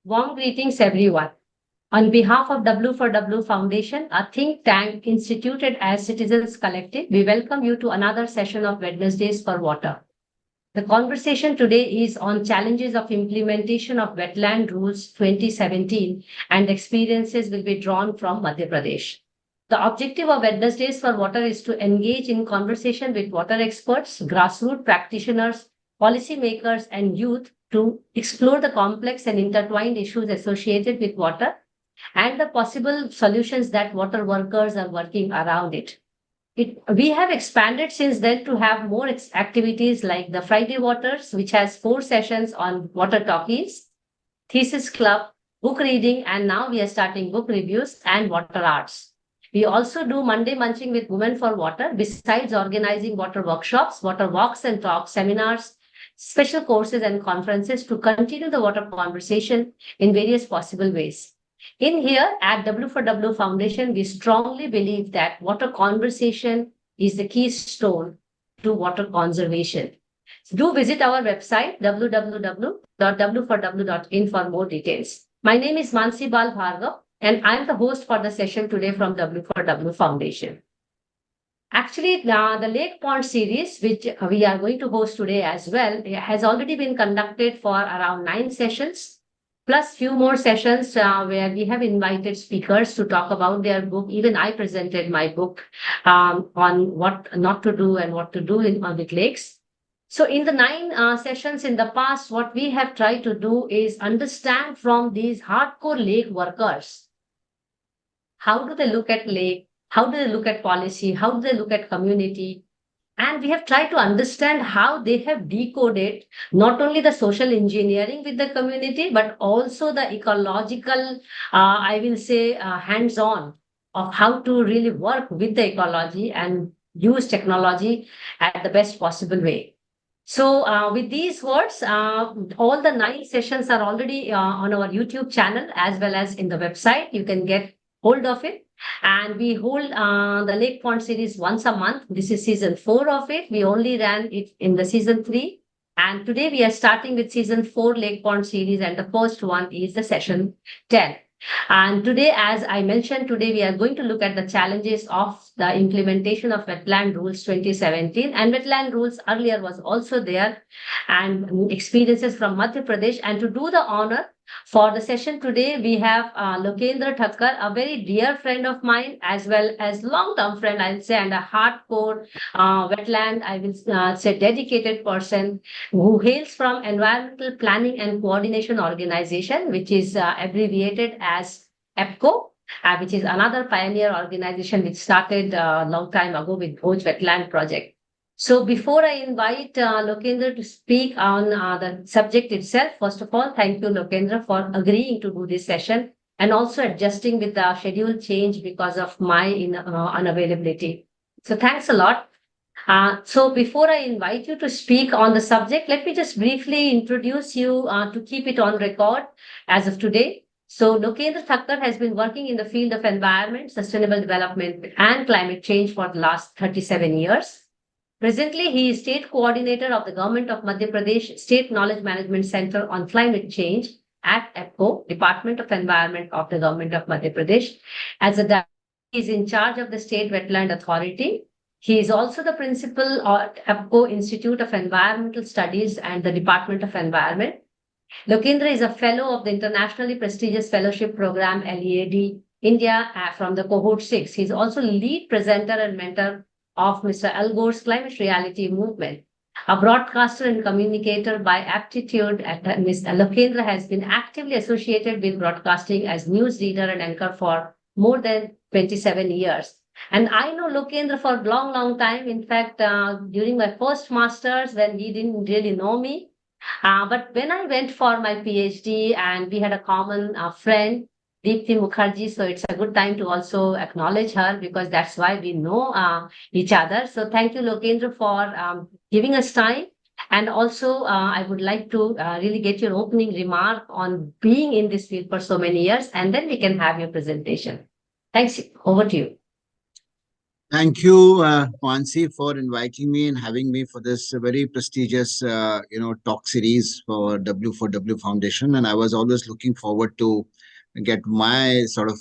Warm greetings, everyone. On behalf of W4W Foundation, a think tank instituted as Citizens Collective, we welcome you to another session of Wednesdays for Water. The conversation today is on challenges of implementation of Wetland Rules 2017 and experiences will be drawn from Madhya Pradesh. The objective of Wednesdays for Water is to engage in conversation with water experts, grassroots practitioners, policymakers, and youth to explore the complex and intertwined issues associated with water and the possible solutions that water workers are working around it. We have expanded since then to have more activities like the Friday Waters, which has 4 sessions on water talkies, thesis club, book reading, and now we are starting book reviews and water arts. We also do Monday Munching with Women for Water, besides organizing water workshops, water walks and talks, seminars, special courses and conferences to continue the water conversation in various possible ways. In here at W4W Foundation, we strongly believe that water conversation is the keystone to water conservation. Do visit our website www.w4w.in for more details. My name is Mansi Bal Bhargav, and I'm the host for the session today from W4W Foundation. Actually, the Lake-Pond series, which we are going to host today as well, has already been conducted for around 9 sessions, plus few more sessions where we have invited speakers to talk about their book. Even I presented my book on what not to do and what to do with lakes. So in the 9 sessions in the past, what we have tried to do is understand from these hardcore lake workers, how do they look at lake? How do they look at policy? How do they look at community? And we have tried to understand how they have decoded not only the social engineering with the community, but also the ecological, I will say, hands-on of how to really work with the ecology and use technology at the best possible way. So with these words, all the 9 sessions are already on our YouTube channel as well as in the website. You can get hold of it. And we hold the Lake-Pond series once a month. This is season 4 of it. We only ran it in the season 3. And today we are starting with season 4 Lake-Pond series. And the first one is the session 10. And today, as I mentioned, today we are going to look at the challenges of the implementation of Wetland Rules 2017. And Wetland Rules earlier was also there, and experiences from Madhya Pradesh. And to do the honor for the session today, we have Lokendra Thakkar, a very dear friend of mine, as well as long-term friend, I'll say, and a hardcore wetland, I will say, dedicated person who hails from Environmental Planning and Coordination Organization, which is abbreviated as EPCO, which is another pioneer organization which started a long time ago with Bhoj Wetland Project. So before I invite Lokendra to speak on the subject itself, first of all, thank you, Lokendra, for agreeing to do this session and also adjusting with the schedule change because of my unavailability. So thanks a lot. So before I invite you to speak on the subject, let me just briefly introduce you to keep it on record as of today. So Lokendra Thakkar has been working in the field of environment, sustainable development, and climate change for the last 37 years. Presently, he is State Coordinator of the Government of Madhya Pradesh State Knowledge Management Center on Climate Change at EPCO, Department of Environment of the Government of Madhya Pradesh. As a director, he is in charge of the State Wetland Authority. He is also the principal at EPCO Institute of Environmental Studies and the Department of Environment. Lokendra is a fellow of the internationally prestigious fellowship program LEAD India from the cohort 6. He is also lead presenter and mentor of Mr. Al Gore's Climate Reality Movement. A broadcaster and communicator by aptitude, Mr. Lokendra has been actively associated with broadcasting as news reader and anchor for more than 27 years. And I know Lokendra for a long, long time. In fact, during my first master's, when he didn't really know me, but when I went for my PhD and we had a common friend, Deepthi Mukherjee, so it's a good time to also acknowledge her because that's why we know each other. So thank you, Lokendra, for giving us time. And also, I would like to really get your opening remark on being in this field for so many years, and then we can have your presentation. Thanks. Over to you. Thank you, Mansi, for inviting me and having me for this very prestigious, talk series for W4W Foundation. And I was always looking forwad to get my sort of,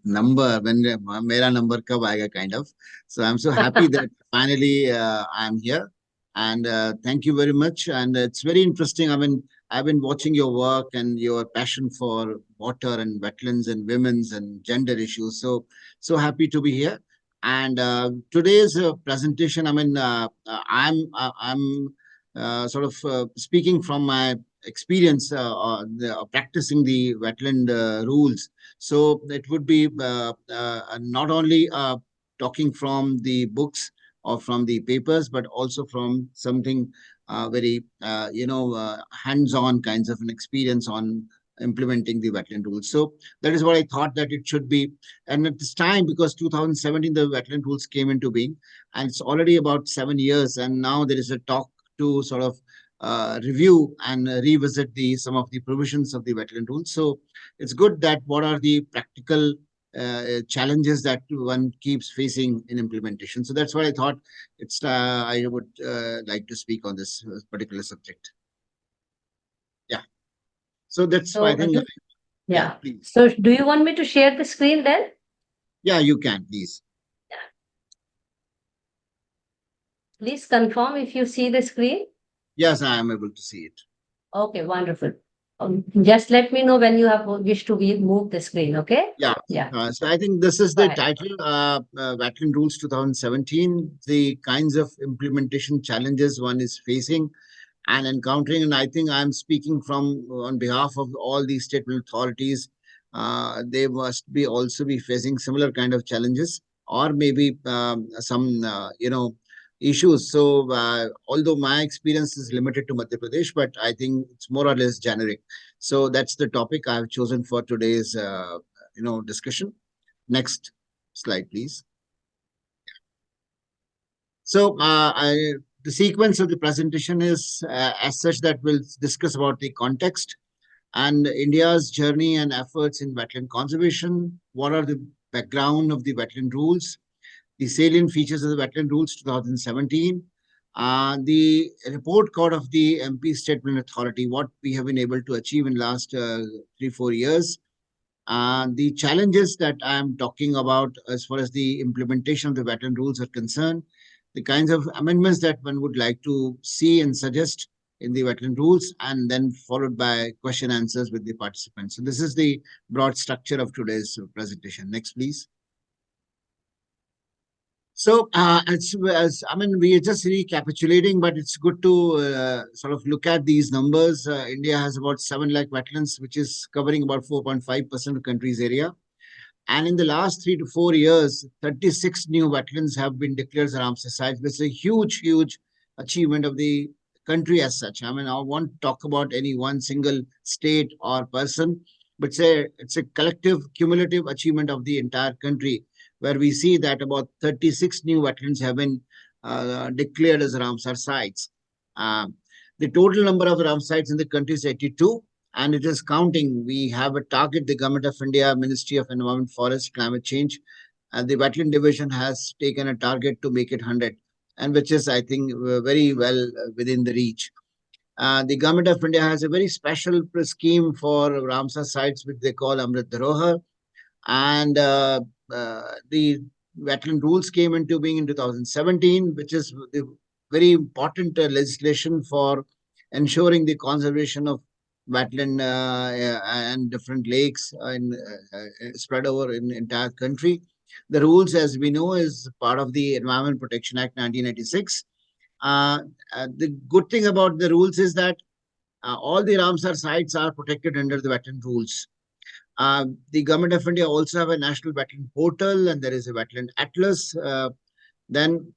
number when mera number kab aayega kind of. So I'm so happy that finally I'm here. And thank you very much. And it's very interesting. I mean, I've been watching your work and your passion for water and wetlands and women's and gender issues. So happy to be here. And today's presentation, I mean, I'm sort of speaking from my experience practicing the wetland rules. So it would be not only talking from the books or from the papers, but also from something very, hands-on kinds of an experience on implementing the wetland rules. So that is what I thought that it should be. And at this time, because 2017, the wetland rules came into being, and it's already about 7 years, and now there is a talk to sort of review and revisit the some of the provisions of the wetland rules. So it's good that what are the practical challenges that one keeps facing in implementation. So that's what I thought. I would like to speak on this particular subject. Yeah. So that's why I So, think. Yeah, yeah. please. So do you want me to share the screen then? Yeah, you can, please. Please confirm if you see the screen. Yes, I am able to see it. Okay, wonderful. Just let me know when you have wish to move the screen, okay? Yeah. Yeah, So I think this is go the ahead. title, Wetland Rules 2017, the kinds of implementation challenges one is facing and encountering. And I think I'm speaking from on behalf of all the state authorities. They must be also be facing similar kind of challenges, or maybe some issues. So although my experience is limited to Madhya Pradesh, but I think it's more or less generic. So that's the topic I've chosen for today's discussion. Next slide, please. So the sequence of the presentation is as such that we'll discuss about the context and India's journey and efforts in wetland conservation. What are the background of the wetland rules? The salient features of the Wetland Rules 2017, the report card of the MP Statement Authority, what we have been able to achieve in last 3-4 years, the challenges that I'm talking about as far as the implementation of the wetland rules are concerned, the kinds of amendments that one would like to see and suggest in the wetland rules, and then followed by question answers with the participants. So this is the broad structure of today's presentation. Next, please. So, I mean, we are just recapitulating, but it's good to sort of look at these numbers. India has about 7 lakh wetlands, which is covering about 4.5% of the country's area. And in the last 3 to 4 years, 36 new wetlands have been declared as Ramsar sites, which is a huge, huge achievement of the country as such. I mean, I won't talk about any one single state or person, but it's a collective, cumulative achievement of the entire country, where we see that about 36 new wetlands have been declared as Ramsar sites. The total number of Ramsar sites in the country is 82, and it is counting. We have a target, the Government of India, Ministry of Environment, Forest, Climate Change, and the Wetland Division has taken a target to make it 100, and which is, I think, very well within the reach. The Government of India has a very special scheme for Ramsar sites, which they call Amrit Dharohar, and the wetland rules came into being in 2017, which is the very important legislation for ensuring the conservation of wetland and different lakes spread over in the entire country. The rules, as we know, is part of the Environment Protection Act 1986. The good thing about the rules is that all the Ramsar sites are protected under the wetland rules. The Government of India also have a national wetland portal, and there is a wetland atlas. Then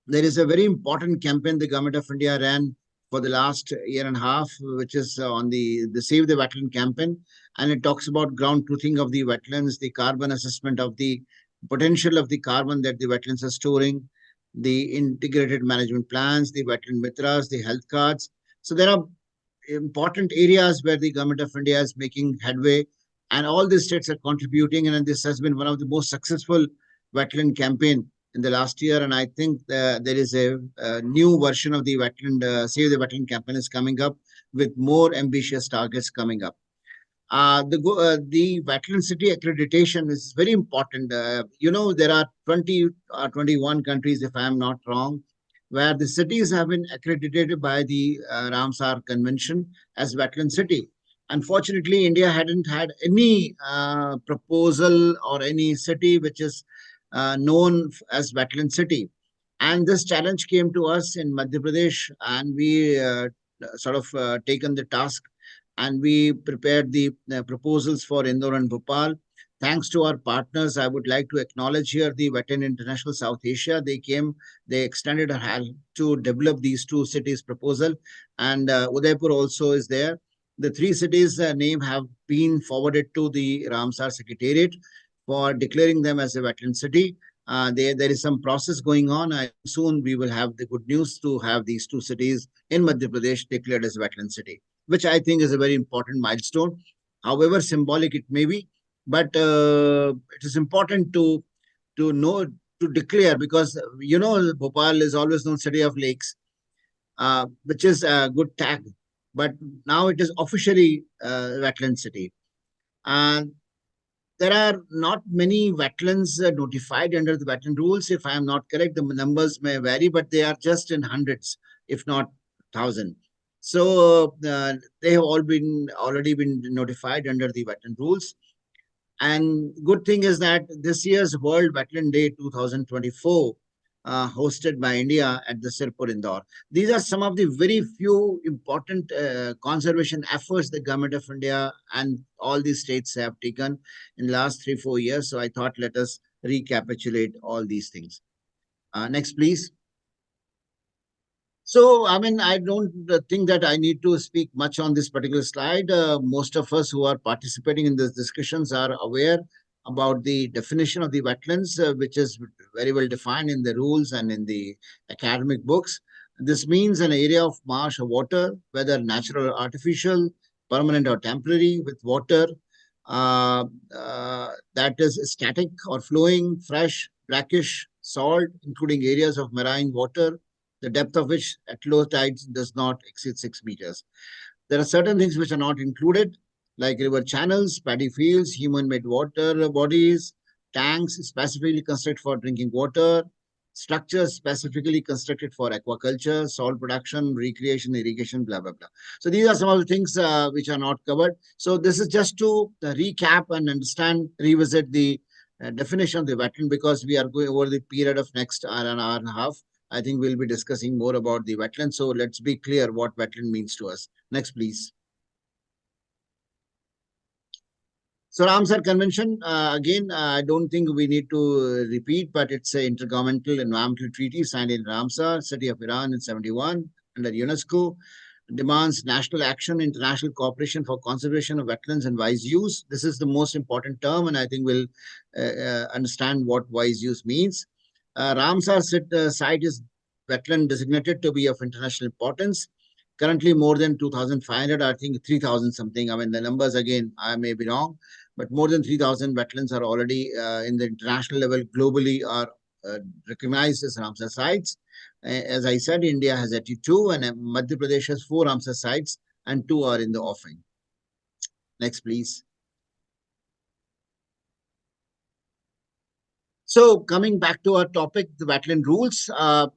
there is a very important campaign the Government of India ran for the last year and a half, which is on the Save the Wetland campaign. And it talks about ground truthing of the wetlands, the carbon assessment of the potential of the carbon that the wetlands are storing, the integrated management plans, the wetland mitras, the health cards. So there are important areas where the Government of India is making headway, and all the states are contributing. And this has been one of the most successful wetland campaign in the last year, and I think there is a new version of the wetland Save the Wetland campaign is coming up with more ambitious targets coming up. The wetland city accreditation is very important. There are 20 or 21 countries, if I am not wrong, where the cities have been accredited by the Ramsar Convention as wetland city. Unfortunately, India hadn't had any proposal or any city which is known as wetland city. And this challenge came to us in Madhya Pradesh, and we taken the task, and we prepared the proposals for Indore and Bhopal. Thanks to our partners, I would like to acknowledge here the Wetland International South Asia. They extended a hand to develop these two cities proposal, and Udaipur also is there. The three cities' name have been forwarded to the Ramsar Secretariat for declaring them as a wetland city. There is some process going on. Soon we will have the good news to have these two cities in Madhya Pradesh declared as wetland city, which I think is a very important milestone, however symbolic it may be. But it is important to know, to declare, because Bhopal is always known city of lakes, which is a good tag. But now it is officially wetland city, and there are not many wetlands notified under the wetland rules. If I am not correct, the numbers may vary, but they are just in hundreds, if not thousand. So they have already been notified under the wetland rules. And good thing is that this year's World Wetland Day 2024, hosted by India at the Sirpur Indore. These are some of the very few important conservation efforts the government of India and all these states have taken in the last 3-4 years. So I thought let us recapitulate all these things. Next, please. So, I mean, I don't think that I need to speak much on this particular slide. Most of us who are participating in these discussions are aware about the definition of the wetlands, which is very well defined in the rules and in the academic books. This means an area of marsh or water, whether natural or artificial, permanent or temporary, with water that is static or flowing, fresh, brackish, salt, including areas of marine water, the depth of which at low tides does not exceed 6 meters. There are certain things which are not included, like river channels, paddy fields, human-made water bodies, tanks specifically constructed for drinking water, structures specifically constructed for aquaculture, salt production, recreation, irrigation, blah, blah, blah. So these are some of the things which are not covered. So this is just to recap and understand, revisit the definition of the wetland, because we are going over the period of next hour and a half. I think we'll be discussing more about the wetland. So let's be clear what wetland means to us. Next, please. So Ramsar Convention, again, I don't think we need to repeat, but it's an intergovernmental environmental treaty signed in Ramsar, city of Iran in 71 under UNESCO. Demands national action, international cooperation for conservation of wetlands and wise use. This is the most important term, and I think we'll understand what wise use means. Ramsar site is wetland designated to be of international importance. Currently, more than 2,500, I think 3,000 something. I mean, the numbers again, I may be wrong, but more than 3,000 wetlands are already in the international level, globally are recognized as Ramsar sites. As I said, India has 82, and Madhya Pradesh has 4 Ramsar sites, and 2 are in the offing. Next, please. So coming back to our topic, the wetland rules.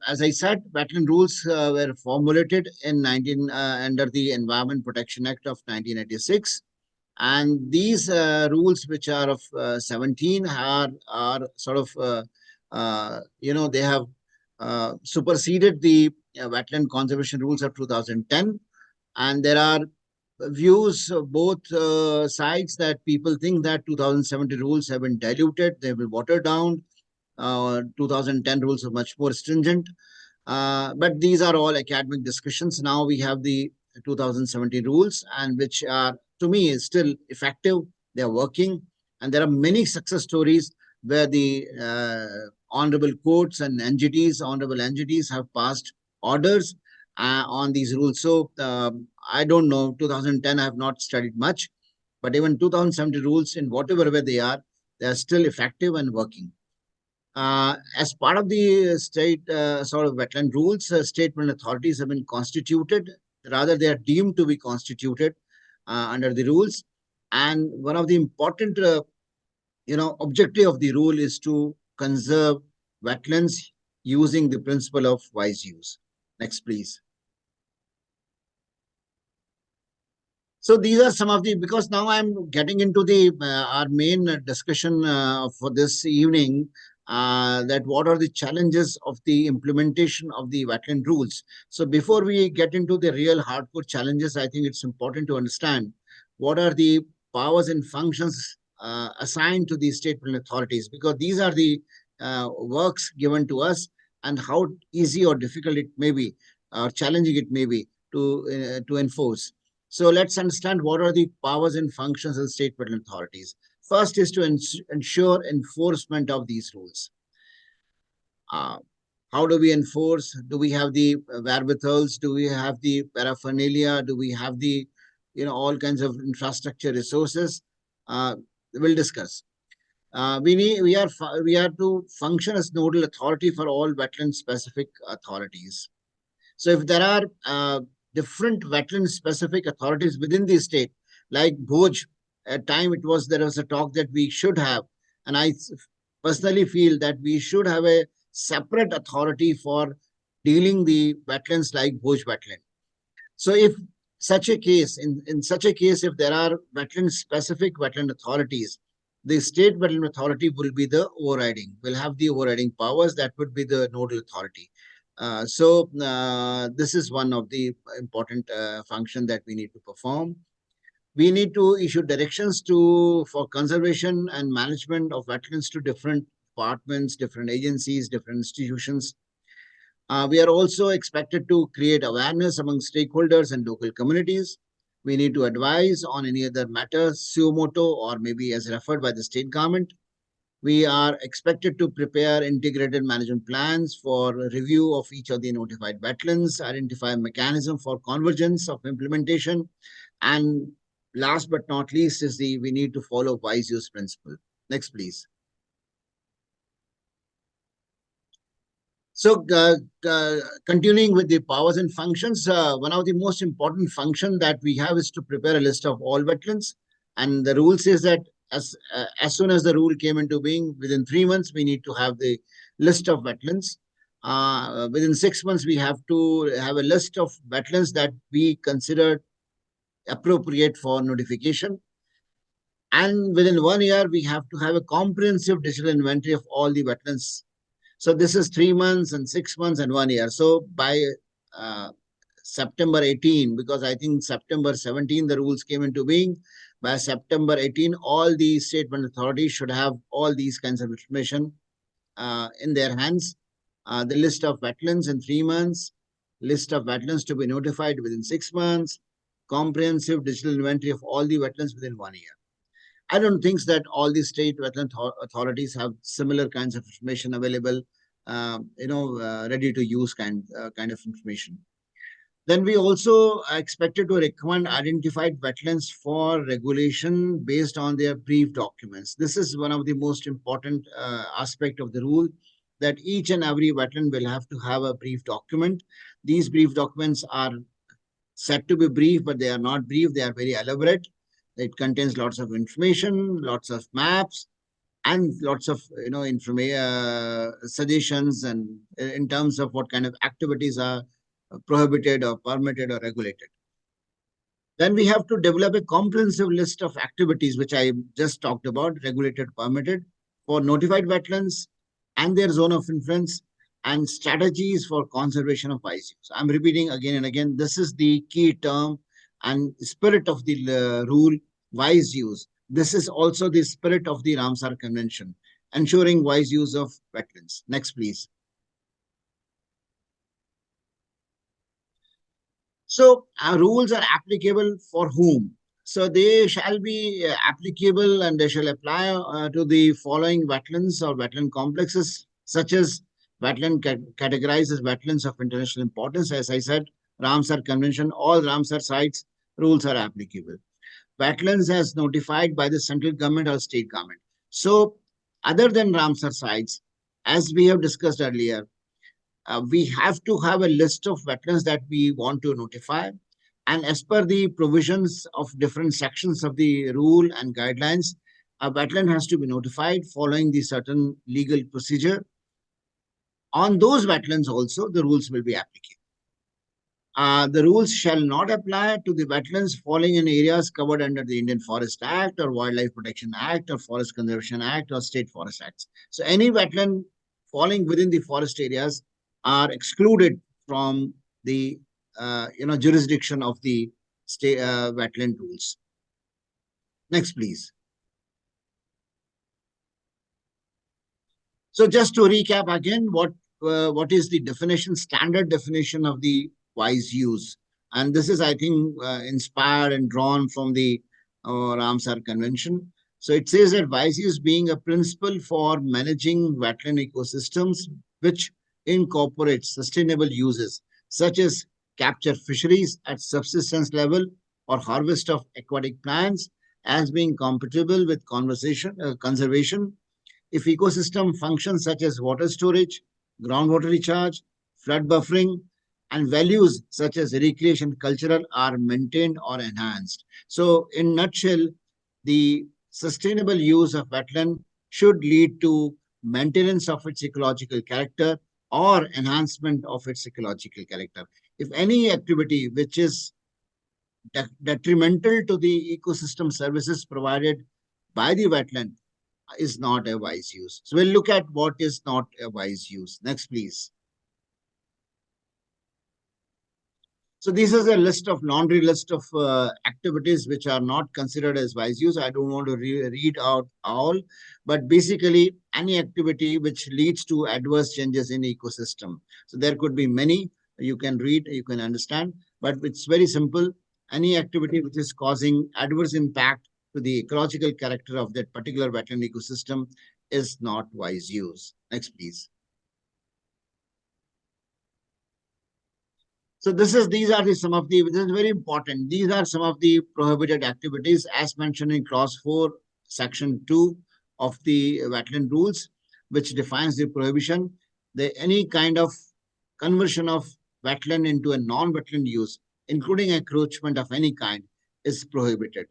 As I said, wetland rules were formulated in under the Environment Protection Act of 1986. And these rules, which are of 17, are sort of, they have superseded the wetland conservation rules of 2010. And there are views of both sides that people think that 2017 rules have been diluted, they have been watered down. 2010 rules are much more stringent. But these are all academic discussions. Now we have the 2017 rules, and which are, to me, is still effective. They are working. And there are many success stories where the honorable courts and honorable entities have passed orders on these rules. So I don't know, 2010 I have not studied much, but even 2017 rules, in whatever way they are still effective and working. As part of the state sort of wetland rules, state wetland authorities have been constituted. Rather, they are deemed to be constituted under the rules. And one of the important, objective of the rule is to conserve wetlands using the principle of wise use. Next, please. So these are some of the, because now I'm getting into the our main discussion for this evening, that what are the challenges of the implementation of the wetland rules. So before we get into the real hardcore challenges, I think it's important to understand what are the powers and functions assigned to the state wetland authorities, because these are the works given to us, and how easy or difficult it may be, or challenging it may be to enforce. So let's understand what are the powers and functions of the state wetland authorities. First is to ensure enforcement of these rules. How do we enforce? Do we have the wherewithals? Do we have the paraphernalia? Do we have the, all kinds of infrastructure resources? We'll discuss. We are to function as nodal authority for all wetland specific authorities. So if there are different wetland specific authorities within the state, like Bhoj, at time there was a talk that we should have, and I personally feel that we should have a separate authority for dealing the wetlands like Bhoj wetland. So if such a case, in such a case, if there are wetland specific wetland authorities, the state wetland authority will be the overriding, will have the overriding powers. That would be the nodal authority. This is one of the important function that we need to perform. We need to issue directions for conservation and management of wetlands to different departments, different agencies, different institutions. We are also expected to create awareness among stakeholders and local communities. We need to advise on any other matters, suo moto, or maybe as referred by the state government. We are expected to prepare integrated management plans for review of each of the notified wetlands, identify a mechanism for convergence of implementation, and last but not least is we need to follow wise use principle. Next, please. So continuing with the powers and functions, one of the most important function that we have is to prepare a list of all wetlands. And the rule says that as soon as the rule came into being, within 3 months, we need to have the list of wetlands. Within 6 months, we have to have a list of wetlands that we consider appropriate for notification. And within 1 year, we have to have a comprehensive digital inventory of all the wetlands. So this is 3 months and 6 months and 1 year. So by September 18, because I think September 17, the rules came into being. By September 18, all the state wetland authorities should have all these kinds of information in their hands. The list of wetlands in 3 months, list of wetlands to be notified within 6 months, comprehensive digital inventory of all the wetlands within 1 year. I don't think that all the state wetland authorities have similar kinds of information available, ready to use kind of information. Then we also are expected to recommend identified wetlands for regulation based on their brief documents. This is one of the most important aspect of the rule, that each and every wetland will have to have a brief document. These brief documents are said to be brief, but they are not brief. They are very elaborate. It contains lots of information, lots of maps, and lots of suggestions, and in terms of what kind of activities are prohibited or permitted or regulated. Then we have to develop a comprehensive list of activities, which I just talked about, regulated, permitted, for notified wetlands and their zone of influence, and strategies for conservation of wise use. I'm repeating again and again, this is the key term and spirit of the rule, wise use. This is also the spirit of the Ramsar Convention, ensuring wise use of wetlands. Next, please. So our rules are applicable for whom? So they shall be applicable and they shall apply to the following wetlands or wetland complexes, such as wetland categorized as wetlands of international importance. As I said, Ramsar Convention, all Ramsar sites rules are applicable. Wetlands as notified by the central government or state government. So other than Ramsar sites, as we have discussed earlier, we have to have a list of wetlands that we want to notify. And as per the provisions of different sections of the rule and guidelines, a wetland has to be notified following the certain legal procedure. On those wetlands also, the rules will be applicable. The rules shall not apply to the wetlands falling in areas covered under the Indian Forest Act or Wildlife Protection Act or Forest Conservation Act or State Forest Acts. So any wetland falling within the forest areas are excluded from the jurisdiction of the state wetland rules. Next, please. So just to recap again, what is the definition, standard definition of the wise use? And this is, I think, inspired and drawn from the Ramsar Convention. So it says that wise use being a principle for managing wetland ecosystems, which incorporates sustainable uses, such as capture fisheries at subsistence level or harvest of aquatic plants as being compatible with conservation if ecosystem functions such as water storage, groundwater recharge, flood buffering, and values such as recreation, cultural are maintained or enhanced. So in nutshell, the sustainable use of wetland should lead to maintenance of its ecological character or enhancement of its ecological character. If any activity which is detrimental to the ecosystem services provided by the wetland is not a wise use. So we'll look at what is not a wise use. Next, please. So this is a list of laundry list of activities which are not considered as wise use. I don't want to read out all, but basically any activity which leads to adverse changes in ecosystem. So there could be many. You can read, you can understand, but it's very simple. Any activity which is causing adverse impact to the ecological character of that particular wetland ecosystem is not wise use. Next, please. So these are some of the, this is very important. These are some of the prohibited activities as mentioned in clause 4, section 2 of the wetland rules, which defines the prohibition. Any kind of conversion of wetland into a non-wetland use, including encroachment of any kind, is prohibited.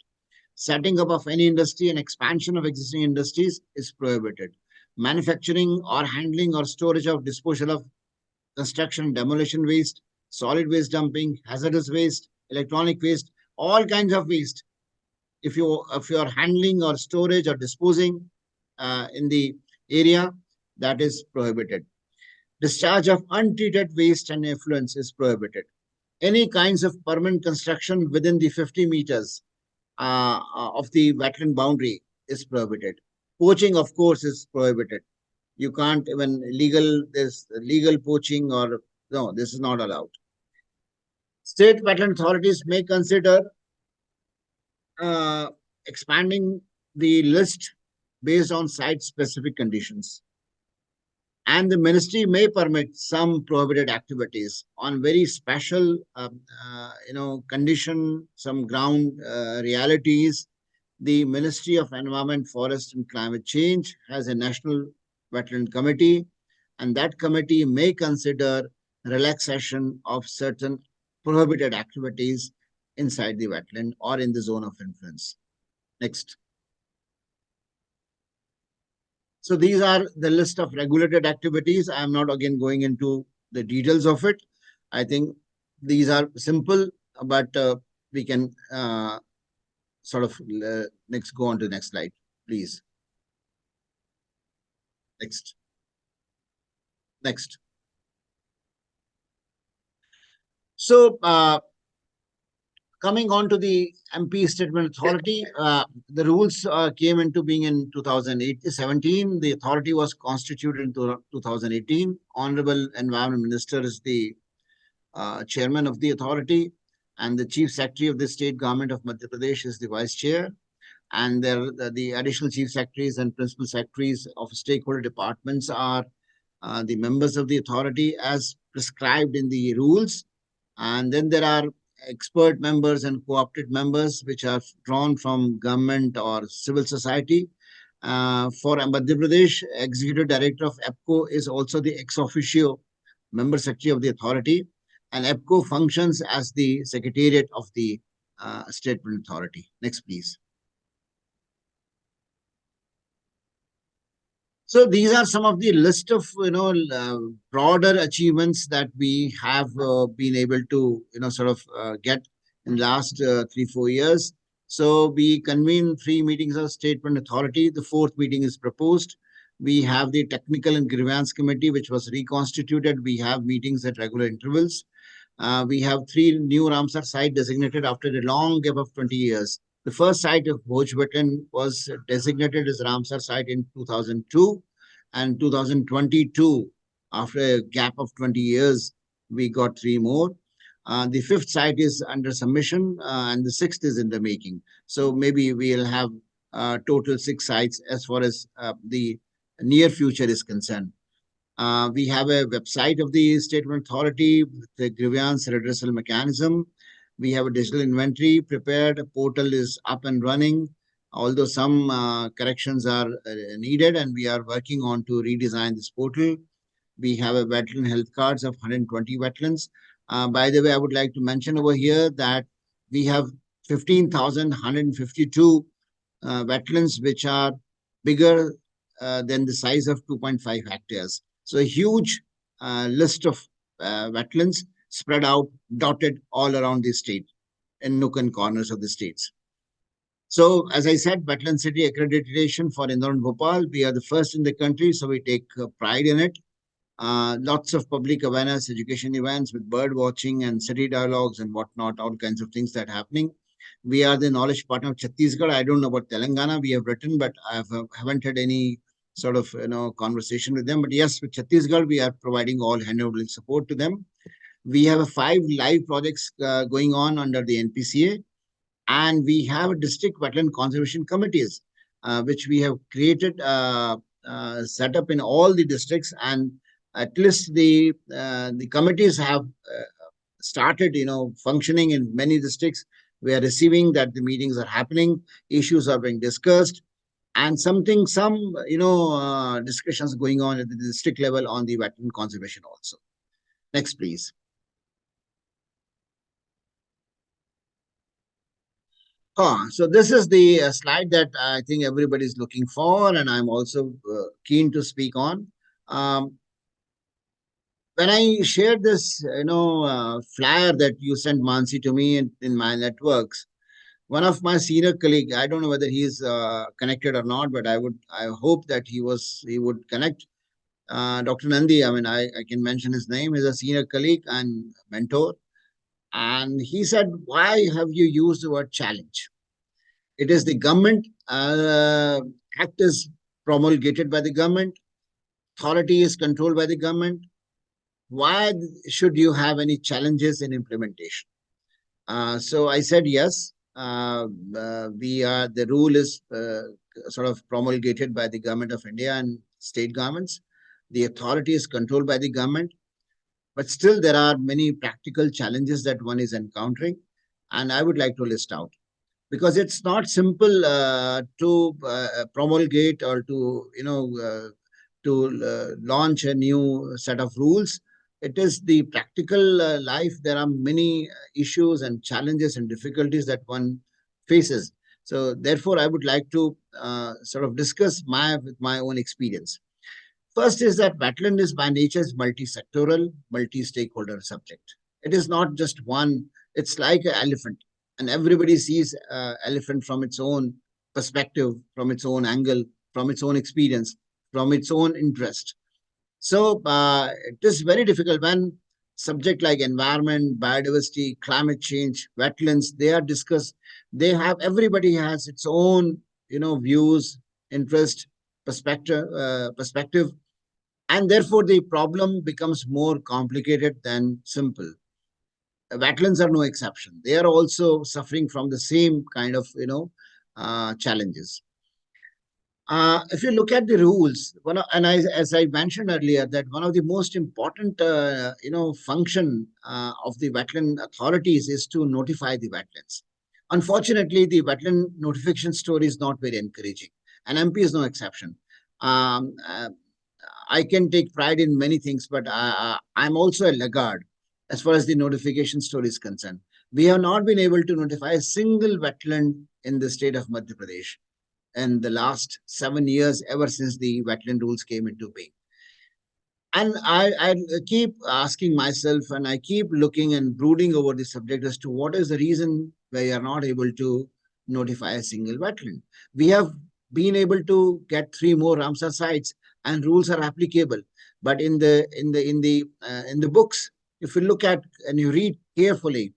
Setting up of any industry and expansion of existing industries is prohibited. Manufacturing or handling or storage of disposal of construction, demolition waste, solid waste dumping, hazardous waste, electronic waste, all kinds of waste. If you are handling or storage or disposing in the area, that is prohibited. Discharge of untreated waste and effluents is prohibited. Any kinds of permanent construction within the 50 meters of the wetland boundary is prohibited. Poaching, of course, is prohibited. You can't even there's legal poaching or no, this is not allowed. State wetland authorities may consider expanding the list based on site-specific conditions. And the ministry may permit some prohibited activities on very special, condition, some ground realities. The Ministry of Environment, Forest and Climate Change has a National Wetland Committee, and that committee may consider relaxation of certain prohibited activities inside the wetland or in the zone of influence. Next. So these are the list of regulated activities. I am not again going into the details of it. I think these are simple, but we can next go on to the next slide, please. Next. Next. So coming on to the MP Statement Authority, the rules came into being in 2017. The authority was constituted in 2018. Honorable Environment Minister is the chairman of the authority, and the Chief Secretary of the State Government of Madhya Pradesh is the Vice Chair. And the additional Chief Secretaries and Principal Secretaries of stakeholder departments are the members of the authority as prescribed in the rules. And then there are expert members and co-opted members, which are drawn from government or civil society. For Madhya Pradesh, Executive Director of EPCO is also the ex officio member secretary of the authority, and EPCO functions as the secretariat of the state authority. Next, please. So these are some of the list of broader achievements that we have been able to sort of get in the last 3-4 years. So we convene 3 meetings of State Authority. The 4th meeting is proposed. We have the Technical and Grievance Committee, which was reconstituted. We have meetings at regular intervals. We have 3 new Ramsar sites designated after a long gap of 20 years. The first site of Bhoj Wetland was designated as Ramsar site in 2002, and 2022, after a gap of 20 years, we got 3 more. The 5th site is under submission, and the 6th is in the making. So maybe we'll have total 6 sites as far as the near future is concerned. We have a website of the State Authority with the grievance redressal mechanism. We have a digital inventory prepared. A portal is up and running, although some corrections are needed, and we are working on to redesign this portal. We have a wetland health cards of 120 wetlands. By the way, I would like to mention over here that we have 15,152 wetlands, which are bigger than the size of 2.5 hectares. So a huge list of wetlands spread out, dotted all around the state, in nook and corners of the states. So, as I said, Wetland City accreditation for Indore and Bhopal, we are the first in the country, so we take pride in it. Lots of public awareness, education events with bird watching and city dialogues and whatnot, all kinds of things that are happening. We are the knowledge partner of Chhattisgarh. I don't know about Telangana. We have written, but I haven't had any sort of conversation with them. But yes, with Chhattisgarh, we are providing all hand-holding support to them. We have 5 live projects going on under the NPCA, and we have district wetland conservation committees, which we have created, set up in all the districts, and at least the committees have started, functioning in many districts. We are receiving that the meetings are happening, issues are being discussed, and some discussions going on at the district level on the wetland conservation also. Next, please. So this is the slide that I think everybody is looking for, and I'm also keen to speak on. When I shared this, flyer that you sent, Mansi, to me in my networks, one of my senior colleague, I don't know whether he's connected or not, but I hope that he would connect. Dr. Nandi, I can mention his name. He's a senior colleague and mentor. And he said, why have you used the word challenge? It is the government, act is promulgated by the government, authority is controlled by the government. Why should you have any challenges in implementation? So I said, yes, the rule is sort of promulgated by the government of India and state governments. The authority is controlled by the government, but still there are many practical challenges that one is encountering, and I would like to list out, because it's not simple to promulgate or to launch a new set of rules. It is the practical life. There are many issues and challenges and difficulties that one faces. So therefore, I would like to sort of discuss with my own experience. First is that wetland is by nature multi-sectoral, multi-stakeholder subject. It is not just one. It's like an elephant, and everybody sees elephant from its own perspective, from its own angle, from its own experience, from its own interest. So it is very difficult when subject like environment, biodiversity, climate change, wetlands, they are discussed. Everybody has its own, views, interest, perspective, and therefore the problem becomes more complicated than simple. Wetlands are no exception. They are also suffering from the same kind of, challenges. If you look at the rules, as I mentioned earlier, that one of the most important, function of the wetland authorities is to notify the wetlands. Unfortunately, the wetland notification story is not very encouraging. and MP is no exception. Um, uh, I can take pride in many things, but I'm also a laggard as far as the notification story is concerned. We have not been able to notify a single wetland in the state of Madhya Pradesh in the last 7 years, ever since the wetland rules came into being. And I keep asking myself, and I keep looking and brooding over the subject as to what is the reason we are not able to notify a single wetland. We have been able to get 3 more Ramsar sites, and rules are applicable. But in the books, if you look at and you read carefully,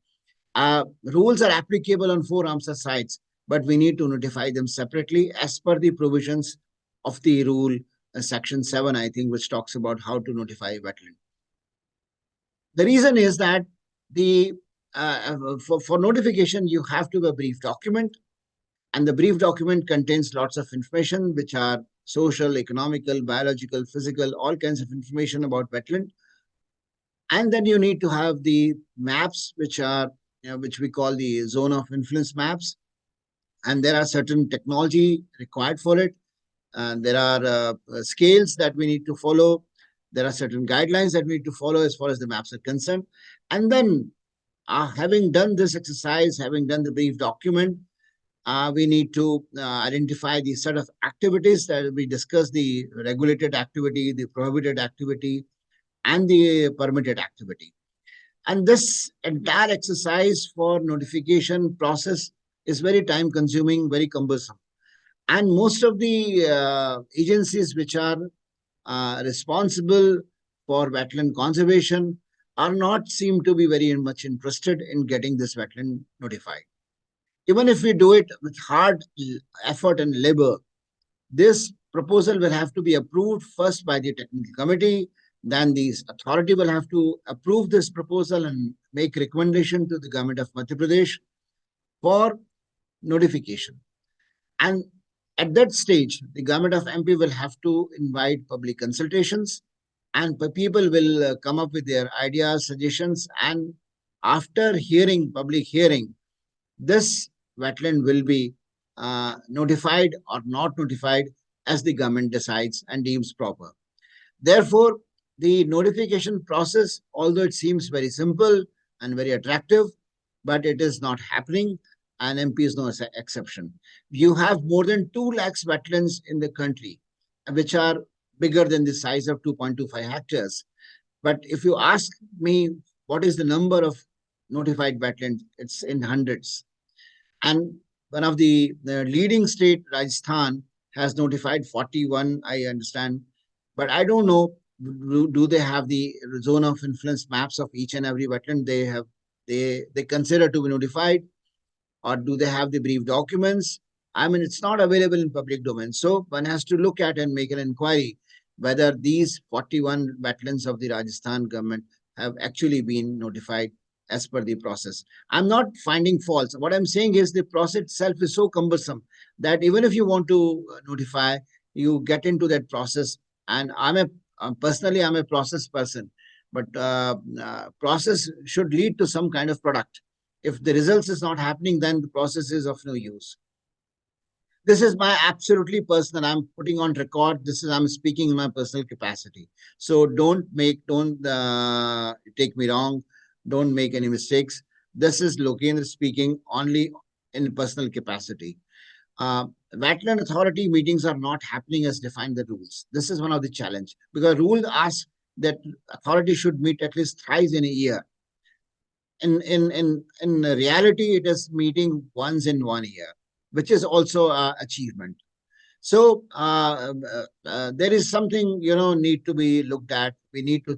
rules are applicable on 4 Ramsar sites, but we need to notify them separately as per the provisions of the rule, section 7, I think, which talks about how to notify wetland. The reason is that the for notification, you have to have a brief document, and the brief document contains lots of information, which are social, economical, biological, physical, all kinds of information about wetland. And then you need to have the maps, which are which we call the zone of influence maps, and there are certain technology required for it. And there are scales that we need to follow. There are certain guidelines that we need to follow as far as the maps are concerned. And then, having done this exercise, having done the brief document, we need to identify the set of activities that we discuss: the regulated activity, the prohibited activity, and the permitted activity. And this entire exercise for notification process is very time consuming, very cumbersome. And most of the agencies which are responsible for wetland conservation are not seem to be very much interested in getting this wetland notified. Even if we do it with hard effort and labor, this proposal will have to be approved first by the technical committee. Then the authority will have to approve this proposal and make recommendation to the government of Madhya Pradesh for notification. And at that stage, the government of MP will have to invite public consultations, and people will come up with their ideas, suggestions, and after hearing, public hearing, this wetland will be notified or not notified as the government decides and deems proper. Therefore, the notification process, although it seems very simple and very attractive, but it is not happening, and MP is no exception. You have more than 2 lakhs wetlands in the country, which are bigger than the size of 2.25 hectares. But if you ask me what is the number of notified wetlands, it's in hundreds. And one of the leading state, Rajasthan, has notified 41, I understand. But I don't know, do they have the zone of influence maps of each and every wetland they consider to be notified, or do they have the brief documents? I mean, it's not available in public domain. So one has to look at and make an inquiry whether these 41 wetlands of the Rajasthan government have actually been notified as per the process. I'm not finding faults. What I'm saying is the process itself is so cumbersome that even if you want to notify, you get into that process. And personally, I'm a process person, but process should lead to some kind of product. If the results is not happening, then the process is of no use. This is my absolutely personal, I'm putting on record, I'm speaking in my personal capacity. So don't take me wrong. Don't make any mistakes. This is Lokendra speaking only in personal capacity. Wetland authority meetings are not happening as defined the rules. This is one of the challenge, because rules ask that authority should meet at least thrice in a year. In reality, it is meeting once in 1 year, which is also an achievement. So there is something need to be looked at. We need to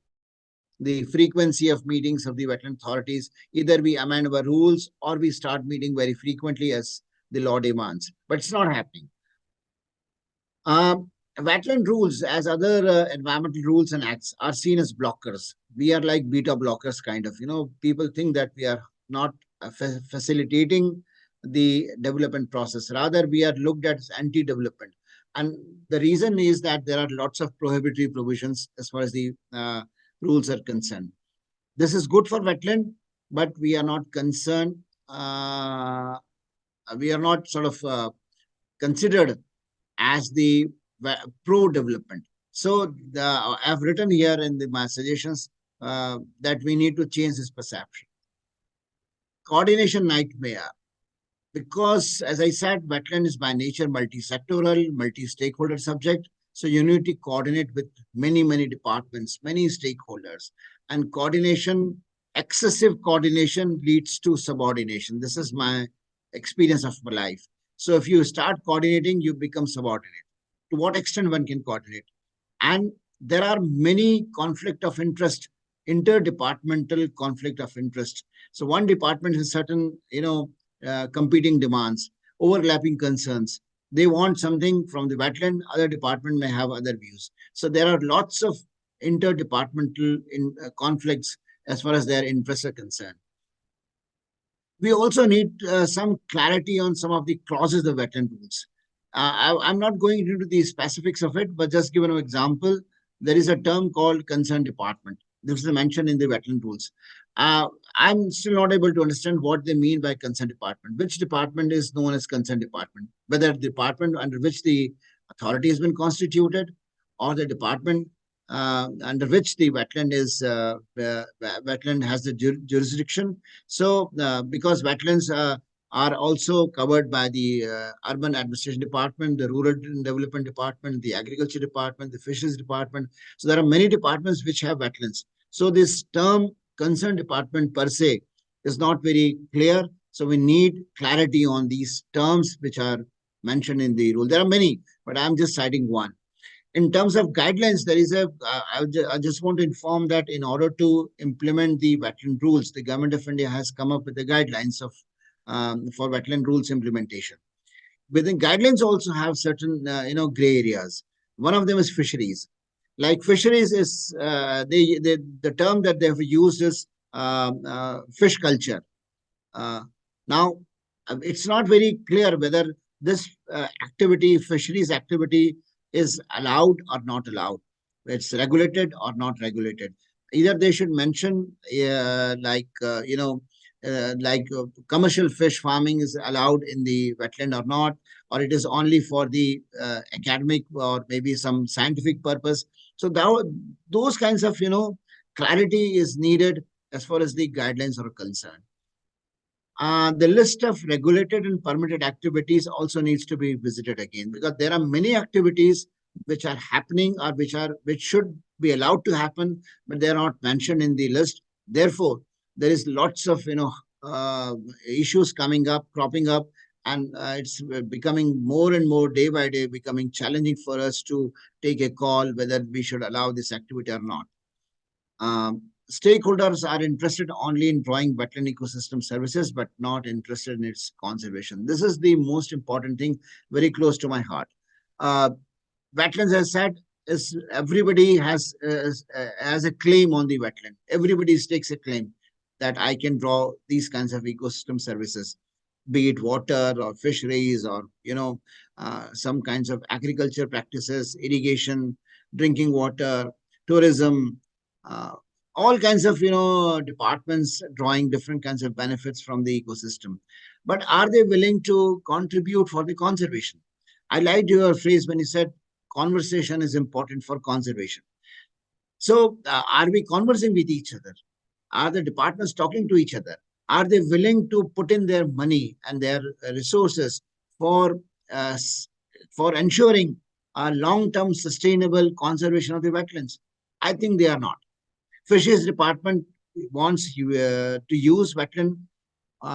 the frequency of meetings of the wetland authorities. Either we amend our rules or we start meeting very frequently as the law demands. But it's not happening. Wetland rules, as other environmental rules and acts, are seen as blockers. We are like beta blockers, kind of. People think that we are not facilitating the development process. Rather, we are looked at as anti-development. And the reason is that there are lots of prohibitory provisions as far as the rules are concerned. This is good for wetland, but we are not concerned. We are not sort of considered as the pro-development. So I've written here in my suggestions that we need to change this perception. Coordination nightmare. Because, as I said, wetland is by nature multi-sectoral, multi-stakeholder subject. So you need to coordinate with many, many departments, many stakeholders. And coordination, excessive coordination leads to subordination. This is my experience of my life. So if you start coordinating, you become subordinate. To what extent one can coordinate? And there are many conflict of interest, interdepartmental conflict of interest. So one department has certain, competing demands, overlapping concerns. They want something from the wetland, other department may have other views. So there are lots of interdepartmental conflicts as far as their interests are concerned. We also need some clarity on some of the clauses of wetland rules. I'm not going into the specifics of it, but just give an example. There is a term called concerned department. This is mentioned in the wetland rules. I'm still not able to understand what they mean by concerned department. Which department is known as concerned department? Whether the department under which the authority has been constituted, or the department under which the wetland has the jurisdiction. So, because wetlands are also covered by the urban administration department, the rural development department, the agriculture department, the fisheries department. So there are many departments which have wetlands. So this term concerned department per se is not very clear. So we need clarity on these terms which are mentioned in the rule. There are many, but I'm just citing one. In terms of guidelines, there is I just want to inform that in order to implement the wetland rules, the government of India has come up with the guidelines of for wetland rules implementation. Within guidelines also have certain, gray areas. One of them is fisheries. Like fisheries is, the term that they've used is fish culture. Now, it's not very clear whether this activity, fisheries activity, is allowed or not allowed. It's regulated or not regulated. Either they should mention commercial fish farming is allowed in the wetland or not, or it is only for the academic or maybe some scientific purpose. So those kinds of, clarity is needed as far as the guidelines are concerned. The list of regulated and permitted activities also needs to be visited again, because there are many activities which are happening or which should be allowed to happen, but they are not mentioned in the list. Therefore, there is lots of issues cropping up, and it's becoming more and more day by day, becoming challenging for us to take a call whether we should allow this activity or not. Stakeholders are interested only in drawing wetland ecosystem services, but not interested in its conservation. This is the most important thing, very close to my heart. Wetlands, as I said, is everybody has a claim on the wetland. Everybody takes a claim that I can draw these kinds of ecosystem services, be it water or fisheries or some kinds of agriculture practices, irrigation, drinking water, tourism. All kinds of departments drawing different kinds of benefits from the ecosystem, but are they willing to contribute for the conservation? I liked your phrase when you said conversation is important for conservation. So are we conversing with each other? Are the departments talking to each other? Are they willing to put in their money and their resources for ensuring a long-term sustainable conservation of the wetlands? I think they are not. Fisheries department wants you to use wetland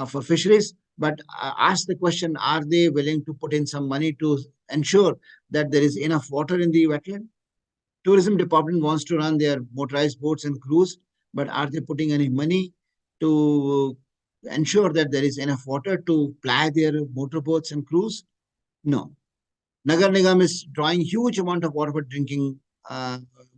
for fisheries, but ask the question, are they willing to put in some money to ensure that there is enough water in the wetland? Tourism department wants to run their motorized boats and cruise, but are they putting any money to ensure that there is enough water to ply their motorboats and cruise? No. Nagar Nigam is drawing huge amount of water for drinking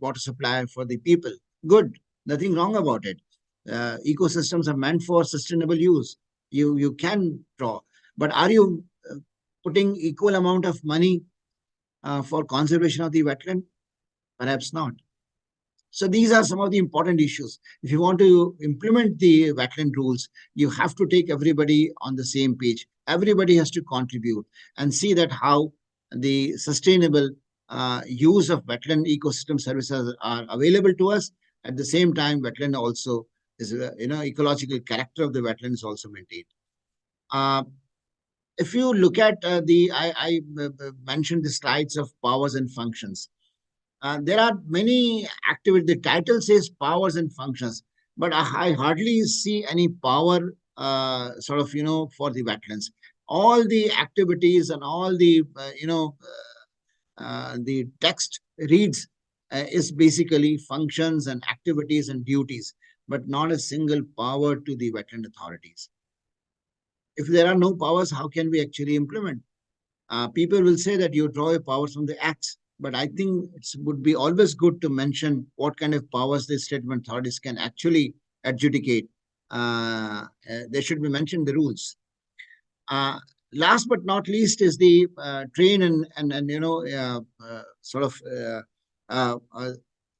water supply for the people. Good, nothing wrong about it. Ecosystems are meant for sustainable use. You can draw, but are you putting equal amount of money for conservation of the wetland? Perhaps not. So these are some of the important issues. If you want to implement the wetland rules, you have to take everybody on the same page. Everybody has to contribute and see that how the sustainable use of wetland ecosystem services are available to us. At the same time, wetland also is, ecological character of the wetland is also maintained. If you look at I mentioned the slides of powers and functions. There are many activities. The title says powers and functions, but I hardly see any power for the wetlands. All the activities and all the text reads is basically functions and activities and duties, but not a single power to the wetland authorities. If there are no powers, how can we actually implement? People will say that you draw your powers from the acts, but I think it would be always good to mention what kind of powers the state authorities can actually adjudicate. They should be mentioned in the rules. Last but not least is the train and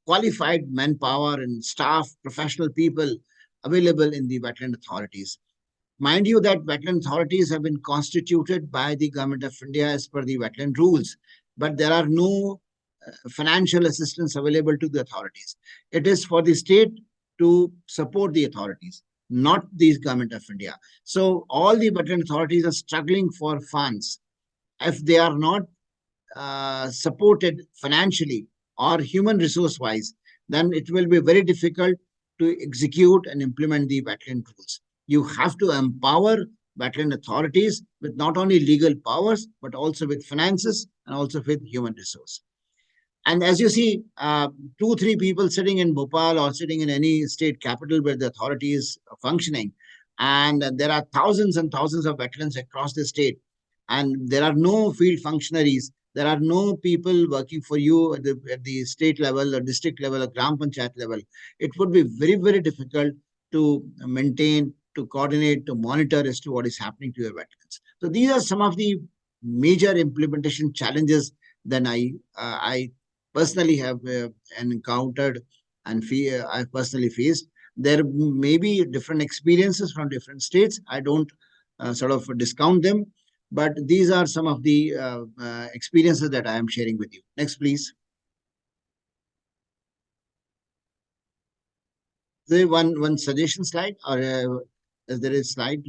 qualified manpower and staff, professional people available in the wetland authorities. Mind you that wetland authorities have been constituted by the Government of India as per the wetland rules, but there are no financial assistance available to the authorities. It is for the state to support the authorities, not the Government of India. So all the wetland authorities are struggling for funds. If they are not supported financially or human resource wise, then it will be very difficult to execute and implement the wetland rules. You have to empower wetland authorities with not only legal powers, but also with finances and also with human resource. And as you see, 2-3 people sitting in Bhopal or sitting in any state capital where the authority is functioning, and there are thousands and thousands of wetlands across the state, and there are no field functionaries, there are no people working for you at the state level or district level or Gram Panchayat level. It would be very, very difficult to maintain, to coordinate, to monitor as to what is happening to your wetlands. So these are some of the major implementation challenges that I personally have encountered and I've personally faced. There may be different experiences from different states. I don't discount them, but these are some of the experiences that I am sharing with you. Next, please. Is there one suggestion slide, or is there a slide?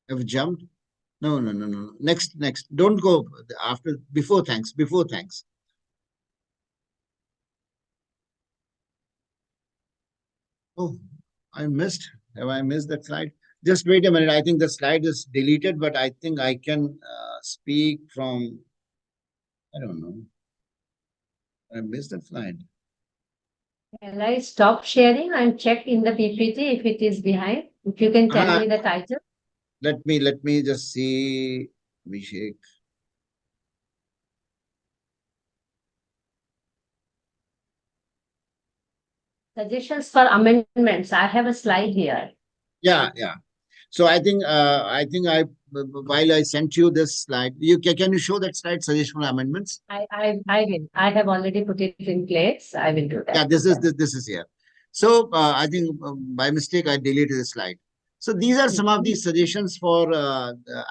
Have jumped? No. Next. Don't go after. Before thanks. Oh, I missed. Have I missed that slide? Just wait a minute. I think the slide is deleted, but I think I can speak from. I don't know. I missed that slide. Can I stop sharing and check in the PPT if it is behind? If you can tell me the title. Let me just see, Abhishek. Suggestions for amendments. I have a slide here. Yeah. So I think while I sent you this slide, can you show that slide, suggestion for amendments? I will. I have already put it in place. I will do that. Yeah, this is here. So I think by mistake I deleted the slide. So these are some of the suggestions for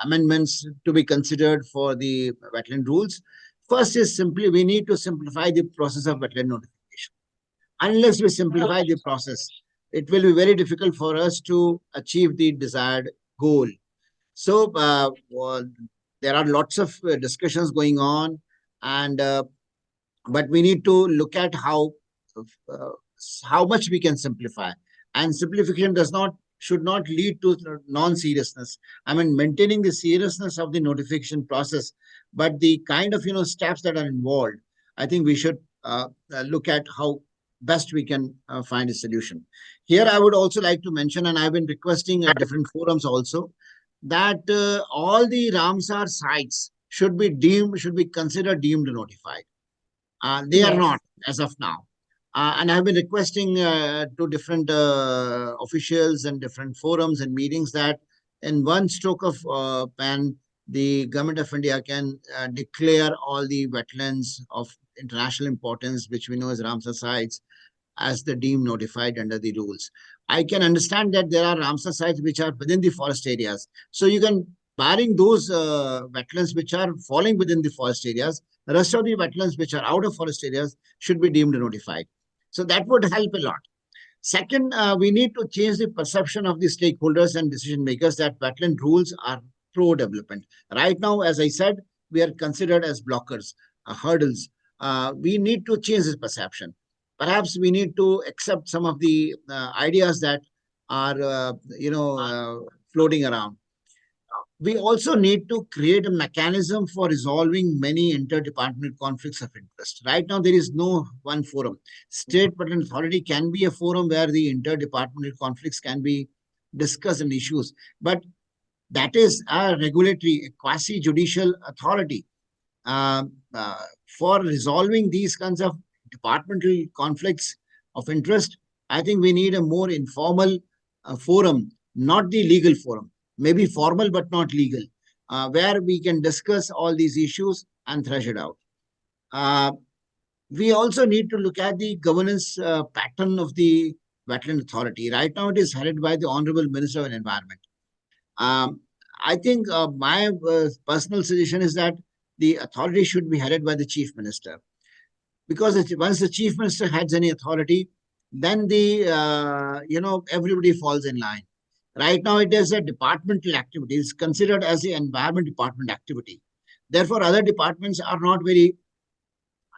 amendments to be considered for the wetland rules. First is simply we need to simplify the process of wetland notification. Unless we simplify the process, it will be very difficult for us to achieve the desired goal. So there are lots of discussions going on, and but we need to look at how much we can simplify. And simplification should not lead to non-seriousness. I mean, maintaining the seriousness of the notification process, but the kind of steps that are involved, I think we should look at how best we can find a solution. Here, I would also like to mention, and I've been requesting at different forums also, that all the Ramsar sites should be considered deemed notified. They are not as of now. And I've been requesting to different officials and different forums and meetings that in one stroke of pen, the Government of India can declare all the wetlands of international importance, which we know as Ramsar sites, as the deemed notified under the rules. I can understand that there are Ramsar sites which are within the forest areas. So you can barring those wetlands which are falling within the forest areas, the rest of the wetlands which are out of forest areas should be deemed notified. So that would help a lot. Second, we need to change the perception of the stakeholders and decision makers that wetland rules are pro-development. Right now, as I said, we are considered as blockers, hurdles. We need to change this perception. Perhaps we need to accept some of the ideas that are, floating around. We also need to create a mechanism for resolving many interdepartmental conflicts of interest. Right now, there is no one forum. State Wetland Authority can be a forum where the interdepartmental conflicts can be discussed and issues, but that is a regulatory, a quasi-judicial authority. Uh, uh, for resolving these kinds of departmental conflicts of interest, I think we need a more informal forum, not the legal forum, maybe formal but not legal, where we can discuss all these issues and thresh it out. We also need to look at the governance pattern of the Wetland Authority. Right now, it is headed by the Honorable Minister of Environment. Um, I think my personal suggestion is that the authority should be headed by the Chief Minister, because once the Chief Minister has any authority, then everybody falls in line. Right now, it is a departmental activity. It's considered as the environment department activity. Therefore, other departments are not very,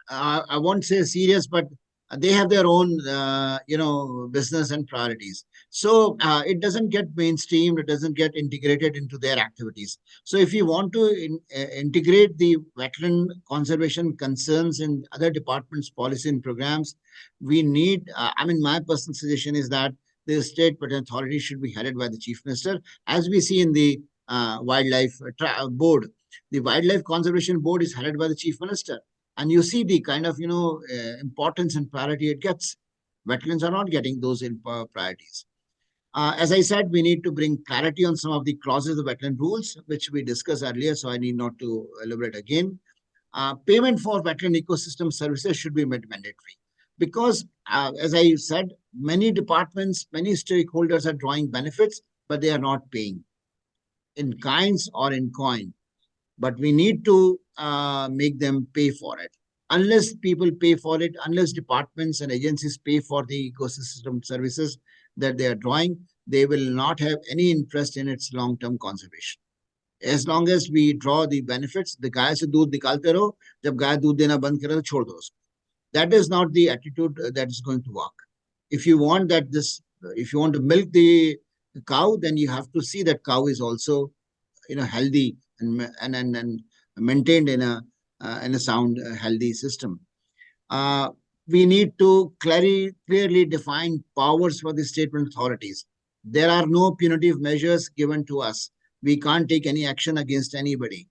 I won't say serious, but they have their own, business and priorities. So it doesn't get mainstreamed. It doesn't get integrated into their activities. So if you want to integrate the wetland conservation concerns in other departments' policy and programs, we need, my personal suggestion is that the State Wetland Authority should be headed by the Chief Minister, as we see in the Wildlife Board. The Wildlife Conservation Board is headed by the Chief Minister, and you see the kind of importance and priority it gets. Wetlands are not getting those priorities. As I said, we need to bring clarity on some of the clauses of wetland rules, which we discussed earlier, so I need not to elaborate again. Payment for wetland ecosystem services should be made mandatory, because, as I said, many departments, many stakeholders are drawing benefits, but they are not paying in kinds or in coin. But we need to make them pay for it. Unless people pay for it, unless departments and agencies pay for the ecosystem services that they are drawing, they will not have any interest in its long-term conservation. As long as we draw the benefits, the गाय से दूध निकालते रहो, जब गाय दूध देना बंद करे तो छोड़ दो उसको. That is not the attitude that is going to work. If you want if you want to milk the cow, then you have to see that cow is also, healthy and maintained in a sound, healthy system. We need to clearly define powers for the state authorities. There are no punitive measures given to us. We can't take any action against anybody.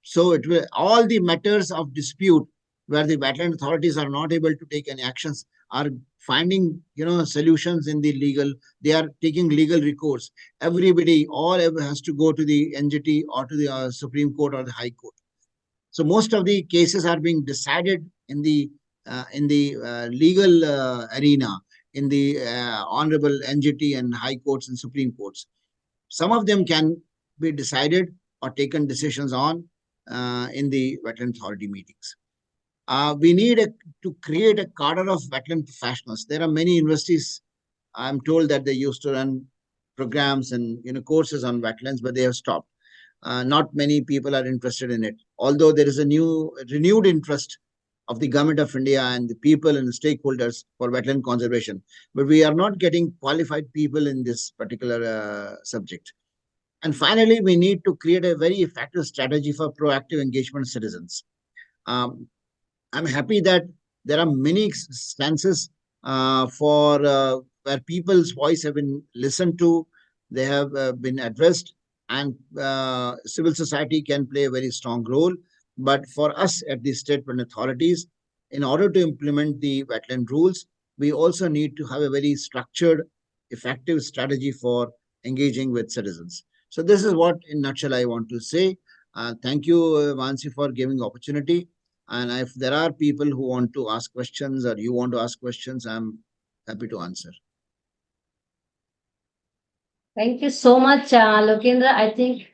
So it will, all the matters of dispute where the wetland authorities are not able to take any actions are finding, solutions in the legal. They are taking legal recourse. Everybody, all has to go to the NGT or to the Supreme Court or the High Court. So most of the cases are being decided in the legal arena, in the honorable NGT and High Courts and Supreme Courts. Some of them can be decided or taken decisions on in the wetland authority meetings. We need to create a cadre of wetland professionals. There are many universities, I'm told, that they used to run programs and courses on wetlands, but they have stopped. Not many people are interested in it, although there is a renewed interest of the government of India and the people and the stakeholders for wetland conservation. But we are not getting qualified people in this particular subject. And finally, we need to create a very effective strategy for proactive engagement of citizens. I'm happy that there are many instances for where people's voice have been listened to, they have been addressed, and civil society can play a very strong role. But for us at the state authorities, in order to implement the wetland rules, we also need to have a very structured, effective strategy for engaging with citizens. So this is what, in a nutshell, I want to say. Thank you, Mansi, for giving opportunity. And if there are people who want to ask questions or you want to ask questions, I'm happy to answer. Thank you so much, Lokendra. I think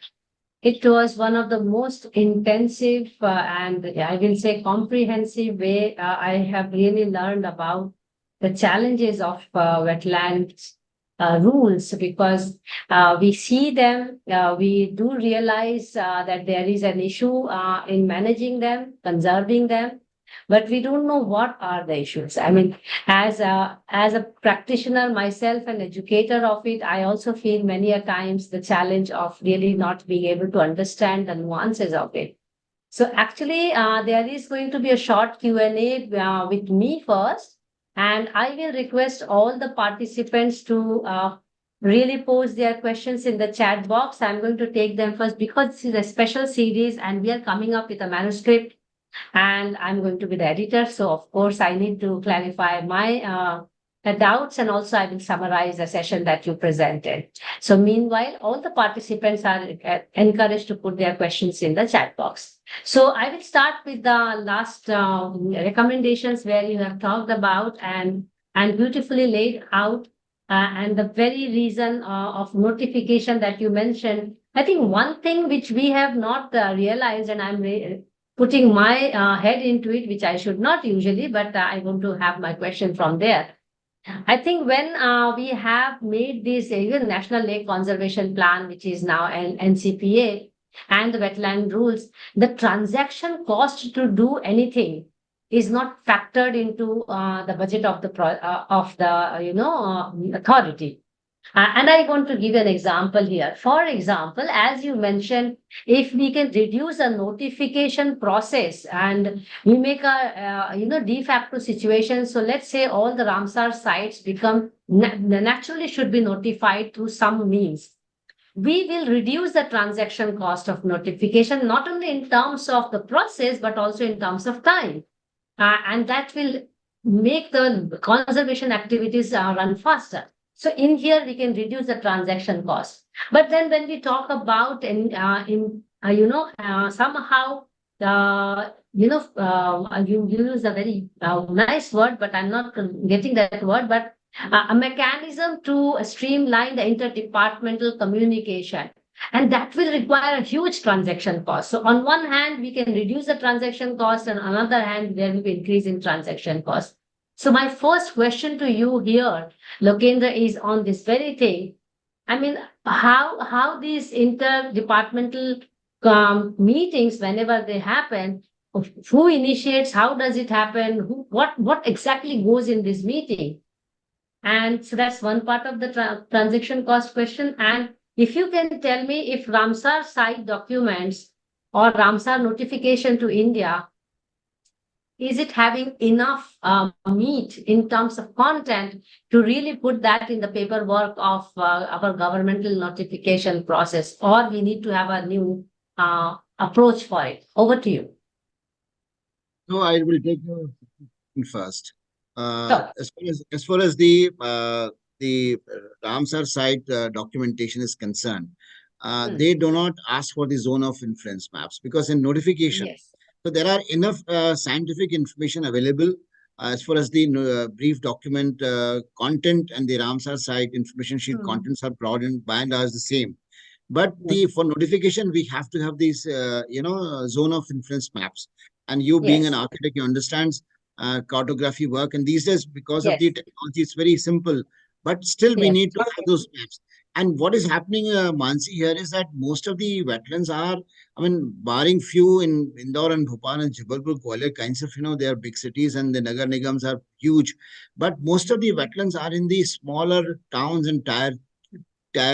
it was one of the most intensive and I will say comprehensive way I have really learned about the challenges of wetlands rules because we see them, we do realize that there is an issue in managing them, conserving them, but we don't know what are the issues. I mean, as a practitioner myself, an educator of it, I also feel many a times the challenge of really not being able to understand the nuances of it. So actually, there is going to be a short Q&A with me first, and I will request all the participants to really pose their questions in the chat box. I'm going to take them first because this is a special series and we are coming up with a manuscript and I'm going to be the editor. So of course, I need to clarify my doubts and also I will summarize the session that you presented. So meanwhile, all the participants are encouraged to put their questions in the chat box. So I will start with the last recommendations where you have talked about and beautifully laid out and the very reason of notification that you mentioned. I think one thing which we have not realized, and I'm putting my head into it, which I should not usually, but I want to have my question from there. I think when we have made this even National Lake Conservation Plan, which is now an NCPA, and the wetland rules, the transaction cost to do anything is not factored into the budget of the authority. And I want to give an example here. For example, as you mentioned, if we can reduce a notification process and we make a de facto situation. So let's say all the Ramsar sites become naturally should be notified through some means. We will reduce the transaction cost of notification, not only in terms of the process, but also in terms of time. And that will make the conservation activities run faster. So in here, we can reduce the transaction cost. But then when we talk about somehow, you use a very nice word, but I'm not getting that word, but a mechanism to streamline the interdepartmental communication. And that will require a huge transaction cost. So on one hand, we can reduce the transaction cost, and on another hand, there will be increase in transaction cost. So my first question to you here, Lokendra, is on this very thing. I mean, how these interdepartmental meetings, whenever they happen, who initiates, how does it happen, what exactly goes in this meeting? And so that's one part of the transaction cost question. And if you can tell me if Ramsar site documents or Ramsar notification to India, is it having enough meat in terms of content to really put that in the paperwork of our governmental notification process, or we need to have a new approach for it? Over to you. So I will take your first. Sure. As far as the Ramsar site documentation is concerned, they do not ask for the zone of influence maps because in notification, Yes. so there are enough scientific information available as far as the brief document content and the Ramsar site information sheet contents are broad and by and large the same. But for notification, we have to have these, zone of influence maps. And you being an Yes. architect, you understands cartography work. And these days, because of Yes. the technology, it's very simple. But still, we Yes. need to have those maps. And what is happening, Mansi, here is that most of the wetlands are, I mean, barring few in Indore and Bhopal and Jabalpur, Gwalior, kinds of, they are big cities and the Nagar Nigams are huge. But most of the wetlands are in the smaller towns and tier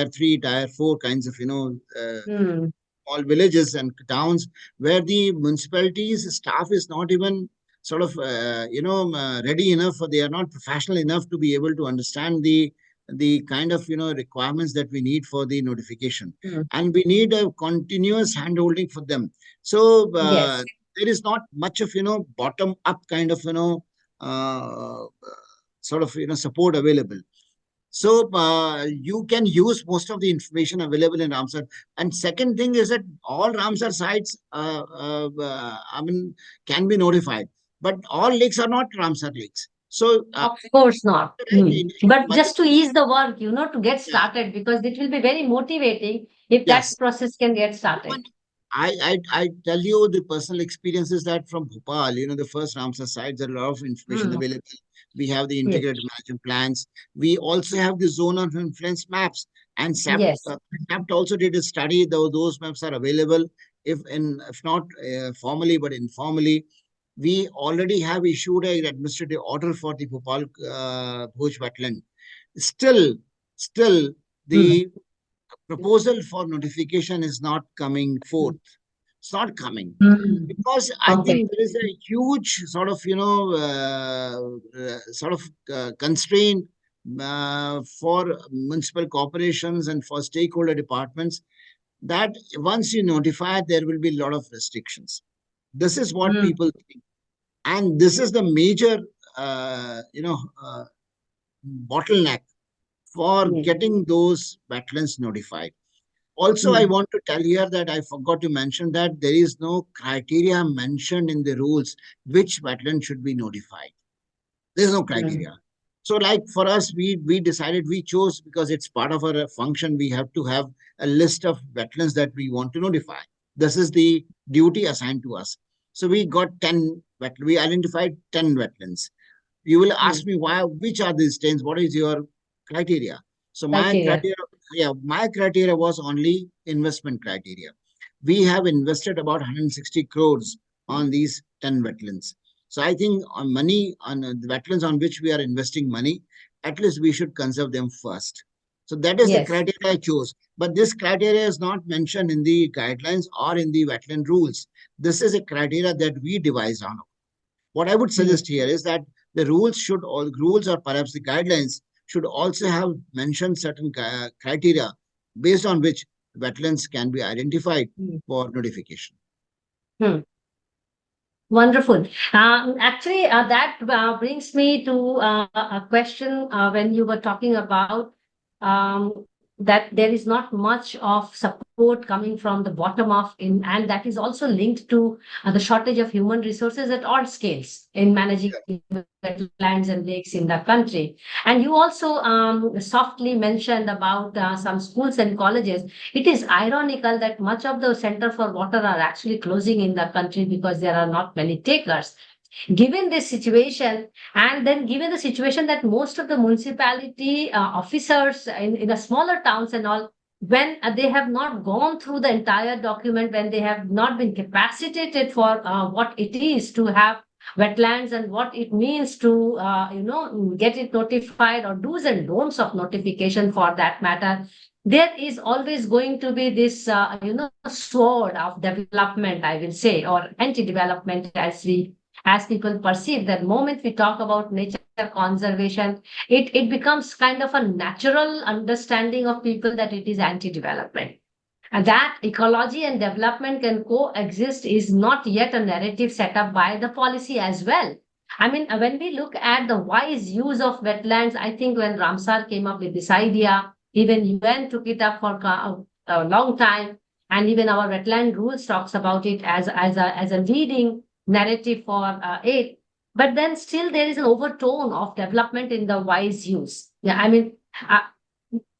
3, tier 4 kinds of, small villages and towns where the municipalities staff is not even sort of, ready enough, or they are not professional enough to be able to understand the kind of, requirements that we need for the notification. And we need a continuous handholding for them. So Yes. there is not much of, bottom up kind of, uh, sort of, support available. So you can use most of the information available in Ramsar. And second thing is that all Ramsar sites, I mean, can be notified. But all lakes are not Ramsar lakes. So, Of course not. But money, just to ease the work, to get yeah, started, because it will be very motivating if that yes. process can get Even started. I tell you the personal experiences that from Bhopal, the first Ramsar site, there are a lot of information Mm. available. We have the Yes. integrated management plans. We also have the zone of influence maps. And Yes. SAPT also did a study, though those maps are available, if not formally, but informally. We already have issued an administrative order for the Bhopal Bhoj wetland. Still, Mm. the proposal for notification is not coming forth. It's not coming Mm. because I Okay. think there is a huge sort of constraint for municipal corporations and for stakeholder departments that once you notify, there will be a lot of restrictions. This is what Mm. people think, and this is the major uh, you know uh, bottleneck for Mm. getting those wetlands notified. Also, I Mm. want to tell here that I forgot to mention that there is no criteria mentioned in the rules which wetland should be notified. There's no Mm. criteria. So, like for us, we decided we chose because it's part of our function. We have to have a list of wetlands that we want to notify. This is the duty assigned to us. So we got 10 we identified 10 wetlands. You will ask Mm. me why, which are these 10? What is your criteria? So my Criteria. criteria, yeah, my criteria was only investment criteria. We have invested about 160 crores on these 10 wetlands. So I think on money on the wetlands on which we are investing money, at least we should conserve them first. So that is the Yes. criteria I chose. But this criteria is not mentioned in the guidelines or in the wetland rules. This is a criteria that we devised on. What I would Mm. suggest here is that the rules or perhaps the guidelines should also have mentioned certain criteria based on which wetlands can be identified Mm. for notification. Mm. Wonderful. Actually, that brings me to a question when you were talking about that there is not much of support coming from the bottom up and that is also linked to the shortage of human resources at all scales in managing wetlands and lakes in the country. And you also softly mentioned about some schools and colleges. It is ironical that much of the Center for Water are actually closing in the country because there are not many takers. Given this situation, and then given the situation that most of the municipality officers in the smaller towns and all, when they have not gone through the entire document, when they have not been capacitated for what it is to have wetlands and what it means to get it notified or do's and don'ts of notification for that matter, there is always going to be this sword of development, I will say, or anti-development, as people perceive. That moment we talk about nature conservation, it becomes kind of a natural understanding of people that it is anti-development. And that ecology and development can coexist is not yet a narrative set up by the policy as well. I mean, when we look at the wise use of wetlands, I think when Ramsar came up with this idea, even UN took it up for a long time, and even our wetland rules talks about it as a leading narrative for it. But then still there is an overtone of development in the wise use. Yeah, I mean, uh,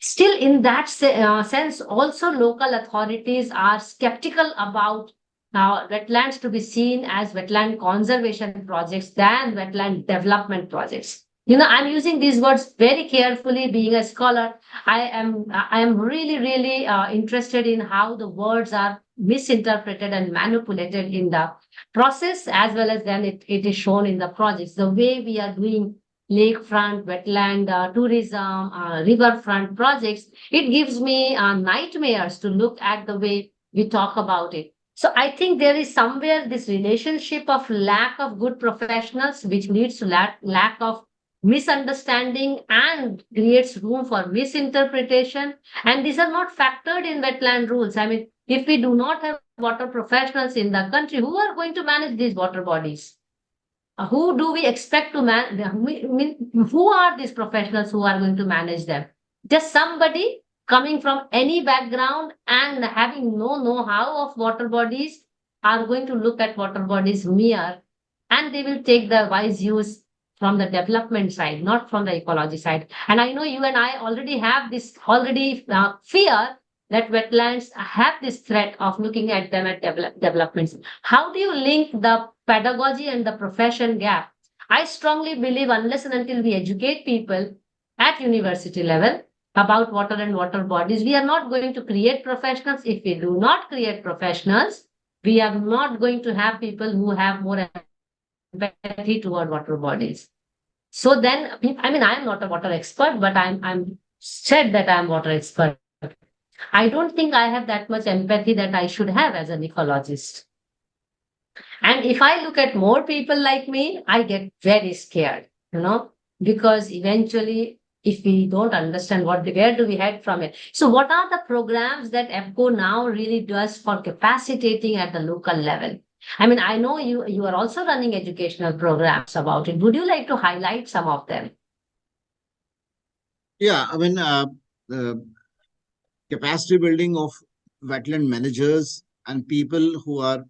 still, in that sense, also local authorities are skeptical about wetlands to be seen as wetland conservation projects than wetland development projects. I'm using these words very carefully. Being a scholar, I am really, really interested in how the words are misinterpreted and manipulated in the process, as well as then it is shown in the projects. The way we are doing lakefront, wetland tourism, riverfront projects, it gives me nightmares to look at the way we talk about it. So I think there is somewhere this relationship of lack of good professionals, which leads to lack of misunderstanding and creates room for misinterpretation. And these are not factored in wetland rules. I mean, if we do not have water professionals in the country, who are going to manage these water bodies? Who do we expect to who are these professionals who are going to manage them? Just somebody coming from any background and having no know-how of water bodies are going to look at water bodies mere, and they will take the wise use from the development side, not from the ecology side. And I know you and I already have this fear that wetlands have this threat of looking at them at developments. How do you link the pedagogy and the profession gap? I strongly believe unless and until we educate people at university level about water and water bodies, we are not going to create professionals. If we do not create professionals, we are not going to have people who have more empathy toward water bodies. So then, I mean, I am not a water expert, but I'm said that I'm water expert. I don't think I have that much empathy that I should have as an ecologist. And if I look at more people like me, I get very scared, because eventually, if we don't understand where do we head from it? So, what are the programs that EPCO now really does for capacitating at the local level? I mean, I know you are also running educational programs about it. Would you like to highlight some of them? Yeah, I mean, capacity building of wetland managers and people who are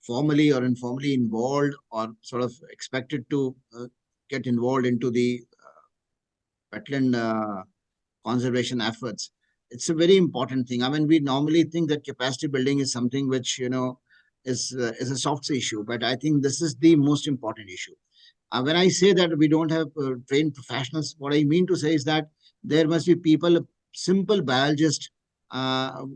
formally or informally involved or sort of expected to get involved into the wetland conservation efforts. It's a very important thing. I mean, we normally think that capacity building is something which, is a soft issue, but I think this is the most important issue. When I say that we don't have trained professionals, what I mean to say is that there must be people, simple biologists, if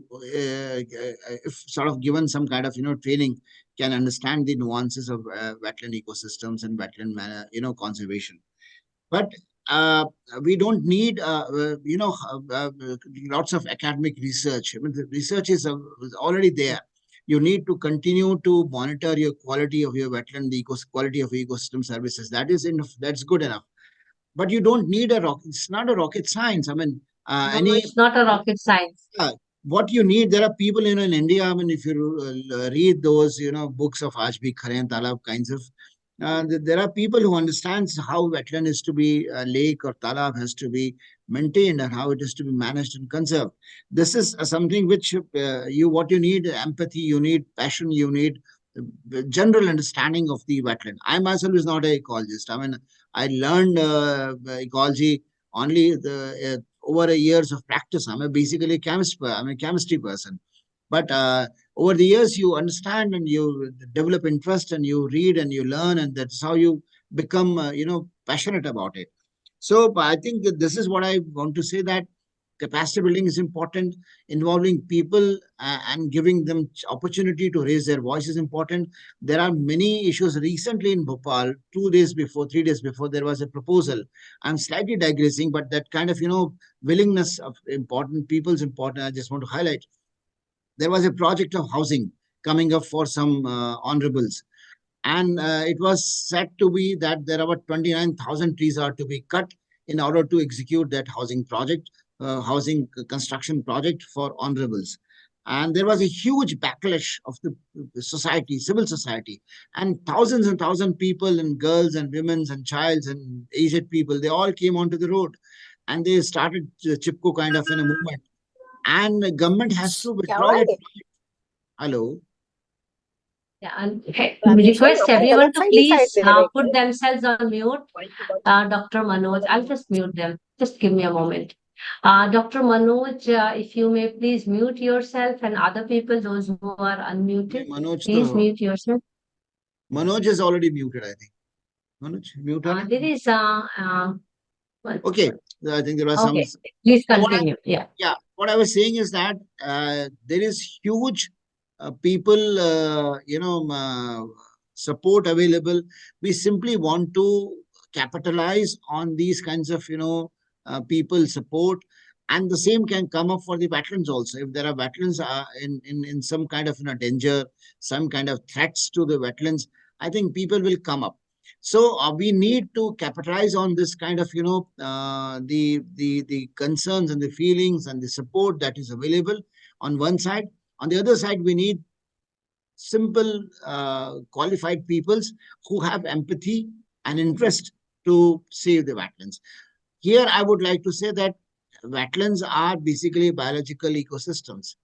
sort of given some kind of, training, can understand the nuances of wetland ecosystems and wetland, conservation. But we don't need, lots of academic research. I mean, the research is already there. You need to continue to monitor your quality of your wetland, quality of ecosystem services. That is enough. That's good enough. But you don't need a rocket. It's not a rocket science. I mean, No, it's not a rocket science. what you need, there are people, in India. I mean, if you read those, books of Ajbi Khare and Talab kinds of, there are people who understands how wetland is to be, lake or talab has to be maintained and how it is to be managed and conserved. This is something which what you need, empathy, you need passion, you need general understanding of the wetland. I myself is not an ecologist. I mean, I learned ecology only over years of practice. I'm basically a chemist. I'm a chemistry person. But over the years, you understand and you develop interest and you read and you learn, and that's how you become, passionate about it. So I think that this is what I want to say, that capacity building is important. Involving people and giving them opportunity to raise their voice is important. There are many issues. Recently in Bhopal, 2 days before, 3 days before, there was a proposal. I'm slightly digressing, but that kind of, willingness of important people's important, I just want to highlight. There was a project of housing coming up for some honorables. And it was said to be that there are about 29,000 trees are to be cut in order to execute that housing project, housing construction project for honorables. And there was a huge backlash of the society, civil society, and thousands of people and girls and women and childs and aged people, they all came onto the road and they started Chipko kind of in a movement. And the government has to withdraw that. Hello. Yeah, and request everyone to please put themselves on mute. Dr. Manoj, I'll just mute them. Just give me a moment. Dr. Manoj, if you may please mute yourself, and other people, those who are unmuted, please mute yourself. Manoj is already muted, I think. Manoj, mute her. There is okay. I think there was some. Please continue. Yeah. What I was saying is that there is huge people, support available. We simply want to capitalize on these kinds of, people support, and the same can come up for the wetlands also. If there are wetlands in some kind of, danger, some kind of threats to the wetlands, I think people will come up. So we need to capitalize on this kind of, the concerns and the feelings and the support that is available on one side. On the other side, we need simple, qualified peoples who have empathy and interest to save the wetlands. Here, I would like to say that wetlands are basically biological ecosystems.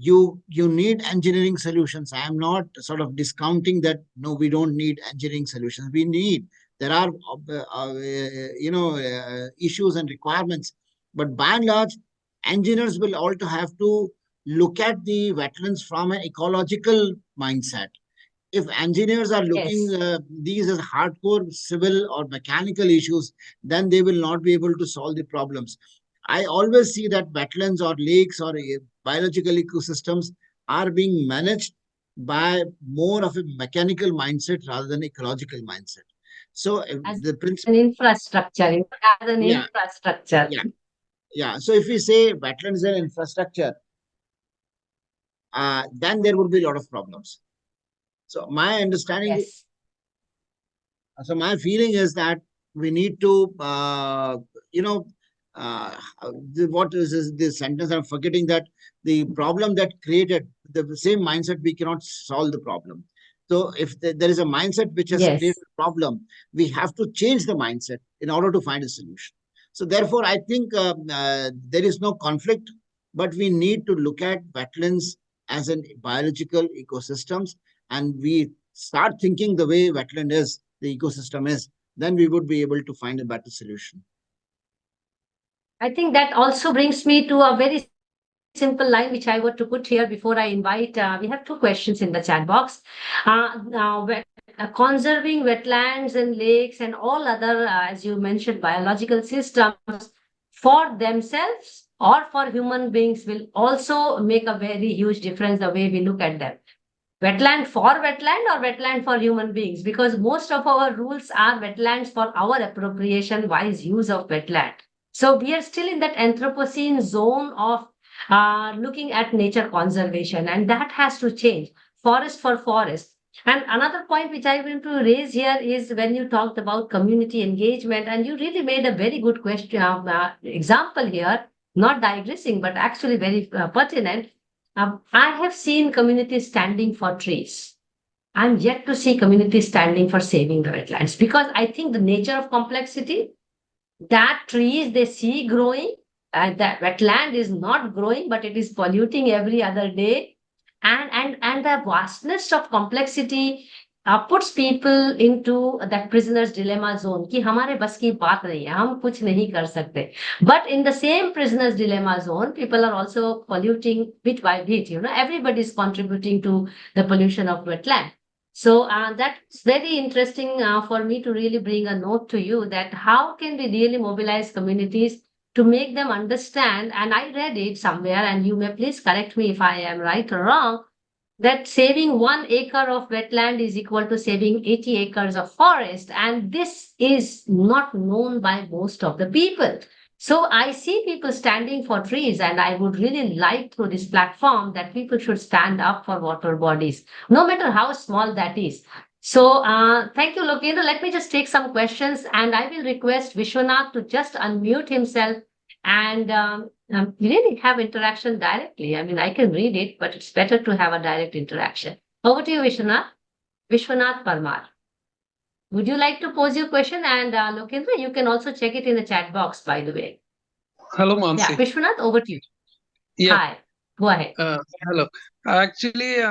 You need engineering solutions. I am not sort of discounting that, no, we don't need engineering solutions. We need, There are, issues and requirements. But by and large, engineers will also have to look at the wetlands from an ecological mindset. If engineers are looking Yes. these as hardcore civil or mechanical issues, then they will not be able to solve the problems. I always see that wetlands or lakes or biological ecosystems are being managed by more of a mechanical mindset rather than ecological mindset. So As the an principle, infrastructure, as an yeah, infrastructure. yeah, yeah. So if we say wetlands and infrastructure, then there would be a lot of problems. So my understanding, Yes. so my feeling is that we need to, you know, what is this sentence? I'm forgetting that the problem that created the same mindset, we cannot solve the problem. So if there is a mindset which has created Yes. a problem, we have to change the mindset in order to find a solution. So therefore, I think there is no conflict, but we need to look at wetlands as an biological ecosystems, and we start thinking the way wetland is, the ecosystem is, then we would be able to find a better solution. I think that also brings me to a very simple line which I want to put here before I invite. We have two questions in the chat box. Conserving wetlands and lakes and all other, as you mentioned, biological systems for themselves or for human beings will also make a very huge difference the way we look at them. Wetland for wetland or wetland for human beings? Because most of our rules are wetlands for our appropriation wise use of wetland. So we are still in that Anthropocene zone of looking at nature conservation, and that has to change. Forest for forest. And another point which I want to raise here is when you talked about community engagement, and you really made a very good question, example here, not digressing, but actually very pertinent. I have seen communities standing for trees. I'm yet to see communities standing for saving the wetlands because I think the nature of complexity, that trees they see growing, that wetland is not growing, but it is polluting every other day. And the vastness of complexity puts people into that prisoner's dilemma zone कि हमारे बस की बात नहीं है, हम कुछ नहीं कर सकते. But in the same prisoner's dilemma zone, people are also polluting bit by bit. Everybody is contributing to the pollution of wetland. So that's very interesting for me to really bring a note to you that how can we really mobilize communities to make them understand. And I read it somewhere, and you may please correct me if I am right or wrong, that saving 1 acre of wetland is equal to saving 80 acres of forest. And this is not known by most of the people. So I see people standing for trees, and I would really like through this platform that people should stand up for water bodies, no matter how small that is. So thank you, Lokendra. Let me just take some questions, and I will request Vishwanath to just unmute himself and really have interaction directly. I mean, I can read it, but it's better to have a direct interaction. Over to you, Vishwanath. Vishwanath Parmar. Would you like to pose your question? And Lokendra, you can also check it in the chat box, by the way. Hello, Yeah, Mansi. Vishwanath, over to you. Yeah, Hi, go ahead. hello. Actually,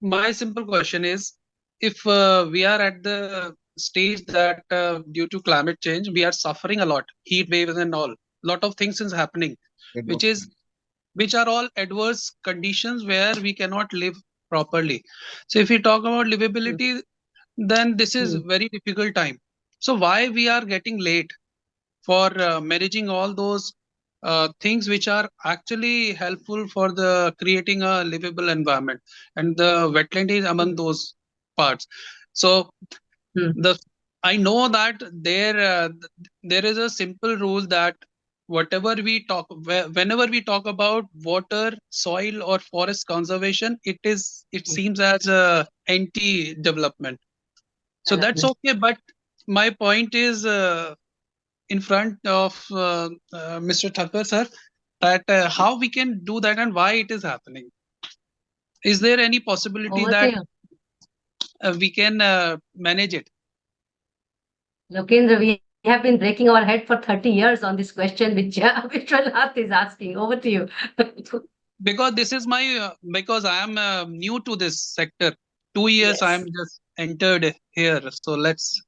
my simple question is, if we are at the stage that due to climate change, we are suffering a lot, heat waves and all, lot of things is happening, which are all adverse conditions where we cannot live properly. So if we talk about livability, then this is Mm, very difficult time. So why we are getting late for managing all those things which are actually helpful for the creating a livable environment, and the wetland is among mm, those parts. So mm, the I know that there is a simple rule that whatever we talk whenever we talk about water, soil or forest conservation, it mm. seems as a anti development. So that's Development. okay, but my point is in front of Mr. Thakkar sir, that how we can do that and why it is happening. Is there any possibility Over to that you. we can manage it? Lokendra, we have been breaking our head for 30 years on this question which Vishwanath is asking. Over to you. Because this is my because I am new to this sector. 2 years I am Yes. just entered here. So let's.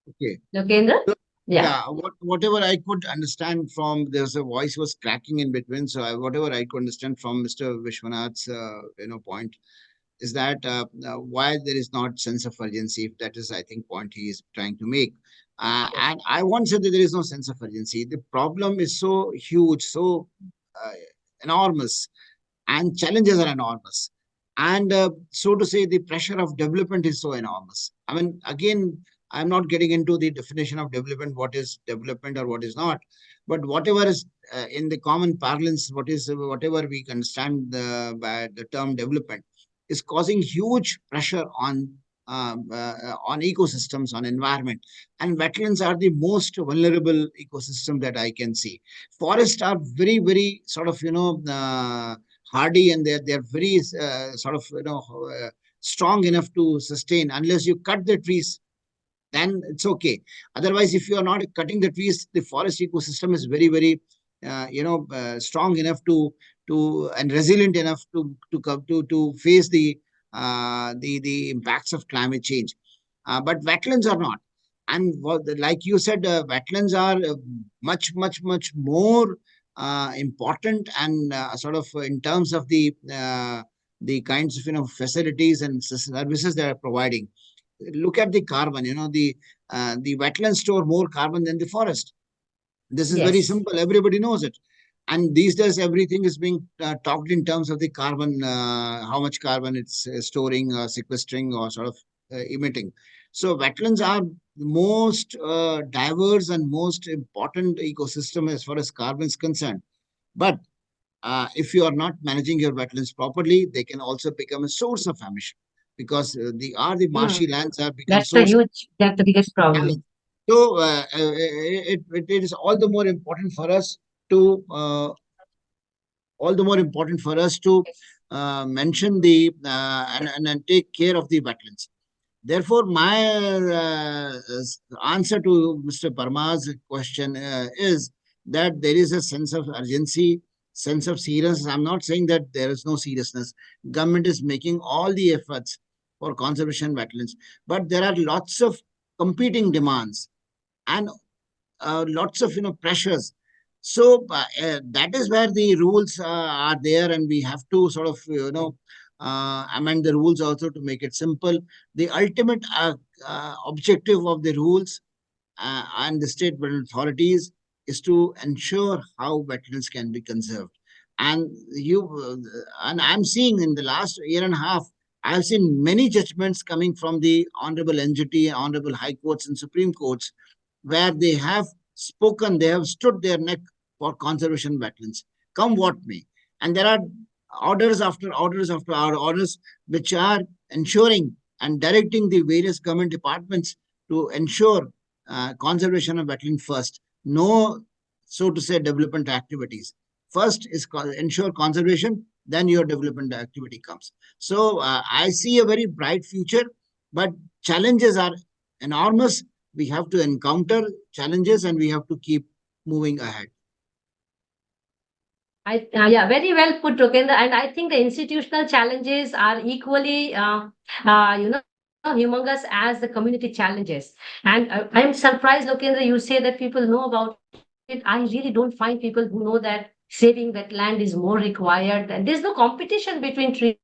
Okay. Lokendra? So, Yeah. yeah, whatever I could understand from, there's a voice was cracking in between. So whatever I could understand from Mr. Vishwanath's, point is that why there is not sense of urgency. If that is, I think, point he is trying to make. And I won't say that there is no sense of urgency. The problem is so huge, so uh, enormous, and challenges are enormous. And so to say, the pressure of development is so enormous. I mean, again, I'm not getting into the definition of development, what is development or what is not, but whatever is in the common parlance, whatever we understand by the term development, is causing huge pressure on ecosystems, on environment, and wetlands are the most vulnerable ecosystem that I can see. Forests are very, very sort of hardy, and they're very strong enough to sustain. Unless you cut the trees, then it's okay. Otherwise, if you are not cutting the trees, the forest ecosystem is very, very strong enough to and resilient enough to face the impacts of climate change. But wetlands are not. And like you said, wetlands are much more important, and sort of in terms of the kinds of facilities and services they are providing. Look at the carbon. The wetlands store more carbon than the forest. This is very Yes. simple. Everybody knows it. And these days, everything is being talked in terms of the carbon, how much carbon it's storing, sequestering, or sort of emitting. So wetlands are the most diverse and most important ecosystem as far as carbon is concerned. But if you are not managing your wetlands properly, they can also become a source of emission, because the marshy lands have become source of That's the biggest damage. problem. So it is all the more important for us to mention the and take care of the wetlands. Therefore, my answer to Mr. Parma's question is that there is a sense of urgency, sense of seriousness. I'm not saying that there is no seriousness. Government is making all the efforts for conservation wetlands, but there are lots of competing demands and lots of pressures. So that is where the rules are there, and we have to sort of amend the rules also to make it simple. The ultimate objective of the rules and the state wetland authorities is to ensure how wetlands can be conserved. And I'm seeing in the last year and a half, I've seen many judgments coming from the honorable NGT, honorable high courts and supreme courts, where they have spoken, they have stood their neck for conservation wetlands, come what may. And there are orders after orders after orders which are ensuring and directing the various government departments to ensure conservation of wetland first. No, so to say, development activities. First is ensure conservation, then your development activity comes. So I see a very bright future, but challenges are enormous. We have to encounter challenges, and we have to keep moving ahead. Yeah, very well put, Lokendra. And I think the institutional challenges are equally, humongous as the community challenges. And I'm surprised, Lokendra, you say that people know about it. I really don't find people who know that saving wetland is more required. And there's no competition between trees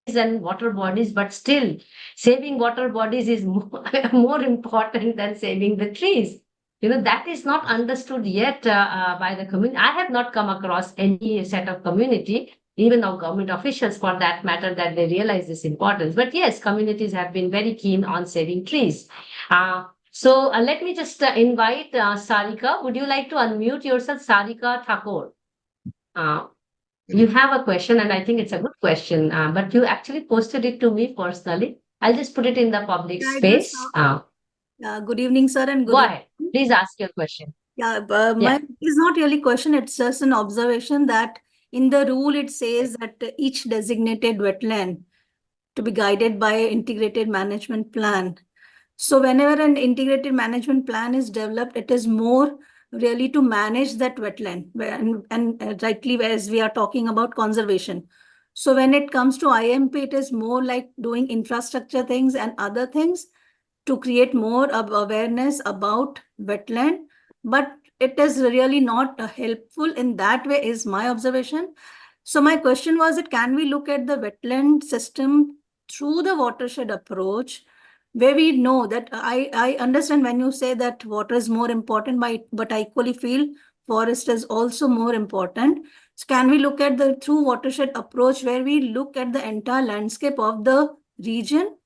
and water bodies, but still, saving water bodies is more important than saving the trees. That is not understood yet by the community. I have not come across any set of community, even of government officials for that matter, that they realize this importance. But yes, communities have been very keen on saving trees. So let me just invite Sarika. Would you like to unmute yourself, Sarika Thakkar? You have a question, and I think it's a good question, but you actually posted it to me personally. I'll just put it in the public Yeah, space. good evening, sir, and Go good ahead. Please ask your question. Yeah, Yeah. it's not really question, it's just an observation that in the rule it says that each designated wetland to be guided by an integrated management plan. So whenever an integrated management plan is developed, it is more really to manage that wetland, and rightly as we are talking about conservation. So when it comes to IMP, it is more like doing infrastructure things and other things. to create more awareness about wetland, but it is really not helpful in that way, is my observation. So my question was that can we look at the wetland system through the watershed approach, where we know that I understand when you say that water is more important, but I equally feel forest is also more important. So can we look at the through watershed approach where we look at the entire landscape of the region?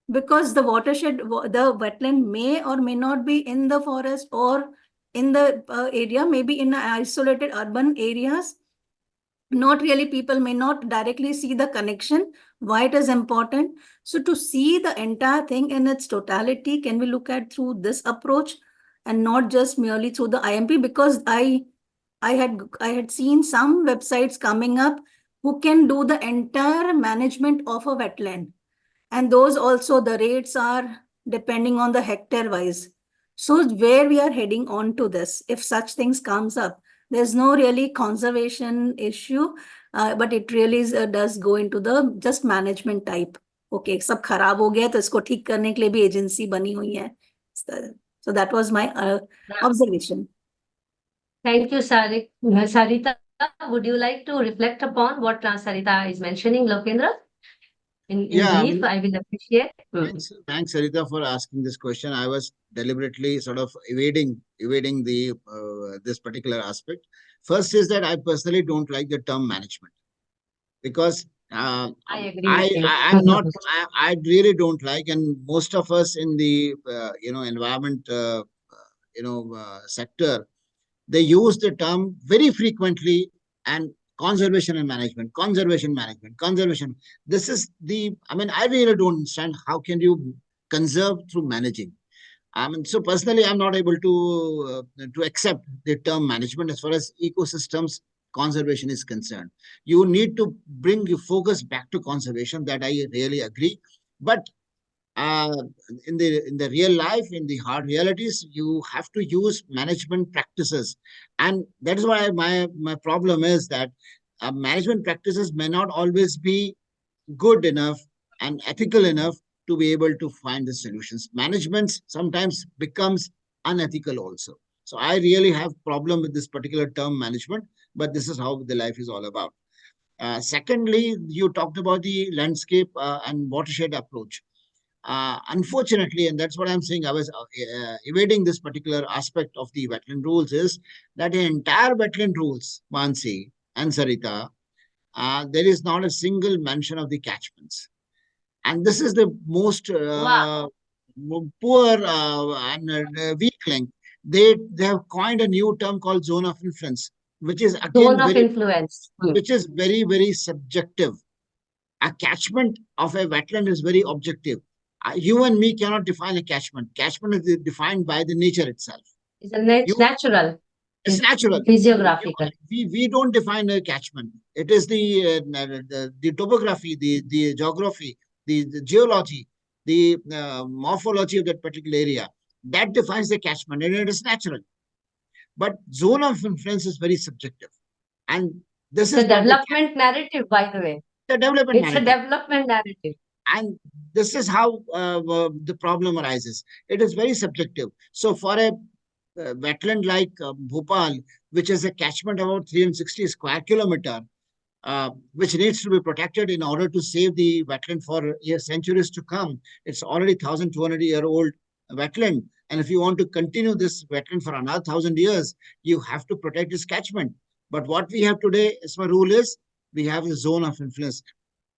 Because the watershed, the wetland may or may not be in the forest or in the area, maybe in isolated urban areas. Not really, people may not directly see the connection, why it is important. So to see the entire thing in its totality, can we look at through this approach and not just merely through the IMP? Because I had seen some websites coming up who can do the entire management of a wetland, and those also the rates are depending on the hectare wise. So where we are heading on to this, if such things comes up, there's no really conservation issue, but it really does go into the just management type. Okay, सब खराब हो गया तो इसको ठीक करने के लिए भी एजेंसी बनी हुई है. So that was my observation. Thank you, Sarita. Would you like to reflect upon what Sarita is mentioning, Lokendra? In brief, I will appreciate. Thanks, Sarita, for asking this question. I was deliberately sort of evading the this particular aspect. First is that I personally don't like the term management, because I agree with you. I'm not. I really don't like, and most of us in the environment sector, they use the term very frequently, and conservation management. This is I really don't understand how can you conserve through managing. So personally, I'm not able to accept the term management as far as ecosystems conservation is concerned. You need to bring your focus back to conservation. That I really agree. But in the real life, in the hard realities, you have to use management practices, and that is why my problem is that management practices may not always be good enough and ethical enough to be able to find the solutions. Management sometimes becomes unethical also. So I really have problem with this particular term management, but this is how the life is all about. Secondly, you talked about the landscape and watershed approach. Unfortunately, and that's what I'm saying, I was evading this particular aspect of the wetland rules, is that the entire wetland rules, Mansi and Sarita, there is not a single mention of the catchments. And this is the most poor and weak link. They have coined a new term called zone of influence, which is again which is very, very subjective. A catchment of a wetland is very objective. You and me cannot define a catchment. Catchment is defined by the nature itself. It's natural. It's natural. Physiographical. We don't define a catchment. It is the topography, the geography, the geology, the morphology of that particular area. That defines the catchment, and it is natural. But zone of influence is very subjective. And this is the development narrative, by the way. The development narrative. A development narrative. And this is how the problem arises. It is very subjective. So for a wetland like Bhopal, which is a catchment of about 360 square kilometer, which needs to be protected in order to save the wetland for centuries to come. It's already 1,200-year-old wetland. And if you want to continue this wetland for another 1,000 years, you have to protect this catchment. But what we have today, as my rule is, we have the zone of influence,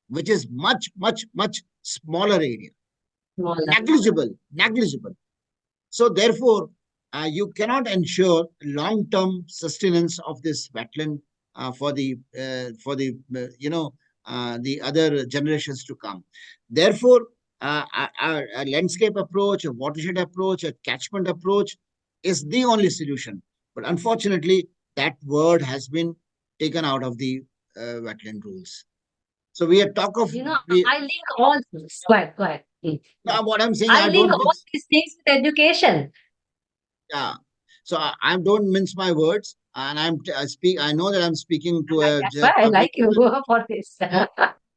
which is much, much, much smaller area. Negligible. So therefore, you cannot ensure long-term sustenance of this wetland for the other generations to come. Therefore, a landscape approach, a watershed approach, a catchment approach is the only solution. But unfortunately, that word has been taken out of the wetland rules. So we are talk of. I link all. Go ahead. Now, what I'm saying, I link all these things with education. Yeah. So I don't mince my words, and I know that I'm speaking to I like you for this.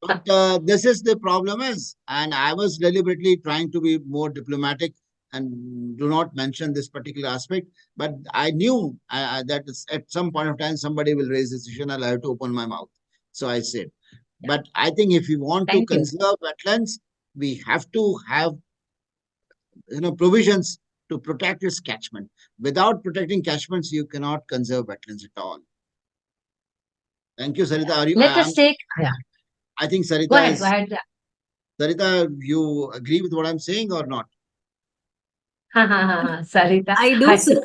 But this is the problem is, and I was deliberately trying to be more diplomatic and do not mention this particular aspect. But I knew that at some point of time somebody will raise this issue, and I'll have to open my mouth. So I said. But I think if we want to Thank you. conserve wetlands, we have to have provisions to protect its catchment. Without protecting catchments, you cannot conserve wetlands at all. Thank you, Sarita. Are you? Let us take, yeah, I think go Sarita ahead, is. go ahead. Sarita, you agree with what I'm saying or not? Sarita. I do, sir.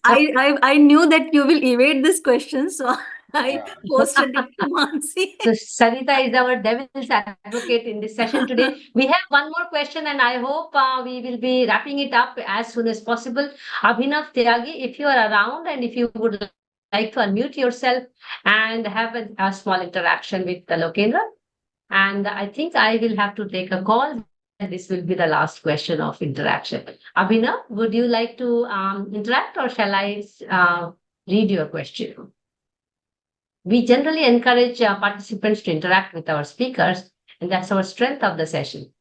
I knew that you will evade this question, so I posted it to Mansi. So Sarita is our devil's advocate in this session today. We have one more question, and I hope we will be wrapping it up as soon as possible. Abhinav Tyagi, if you are around and if you would like to unmute yourself and have a small interaction with the Lokendra. And I think I will have to take a call. And this will be the last question of interaction. Abhinav, would you like to interact, or shall I read your question? We generally encourage participants to interact with our speakers, and that's our strength of the session.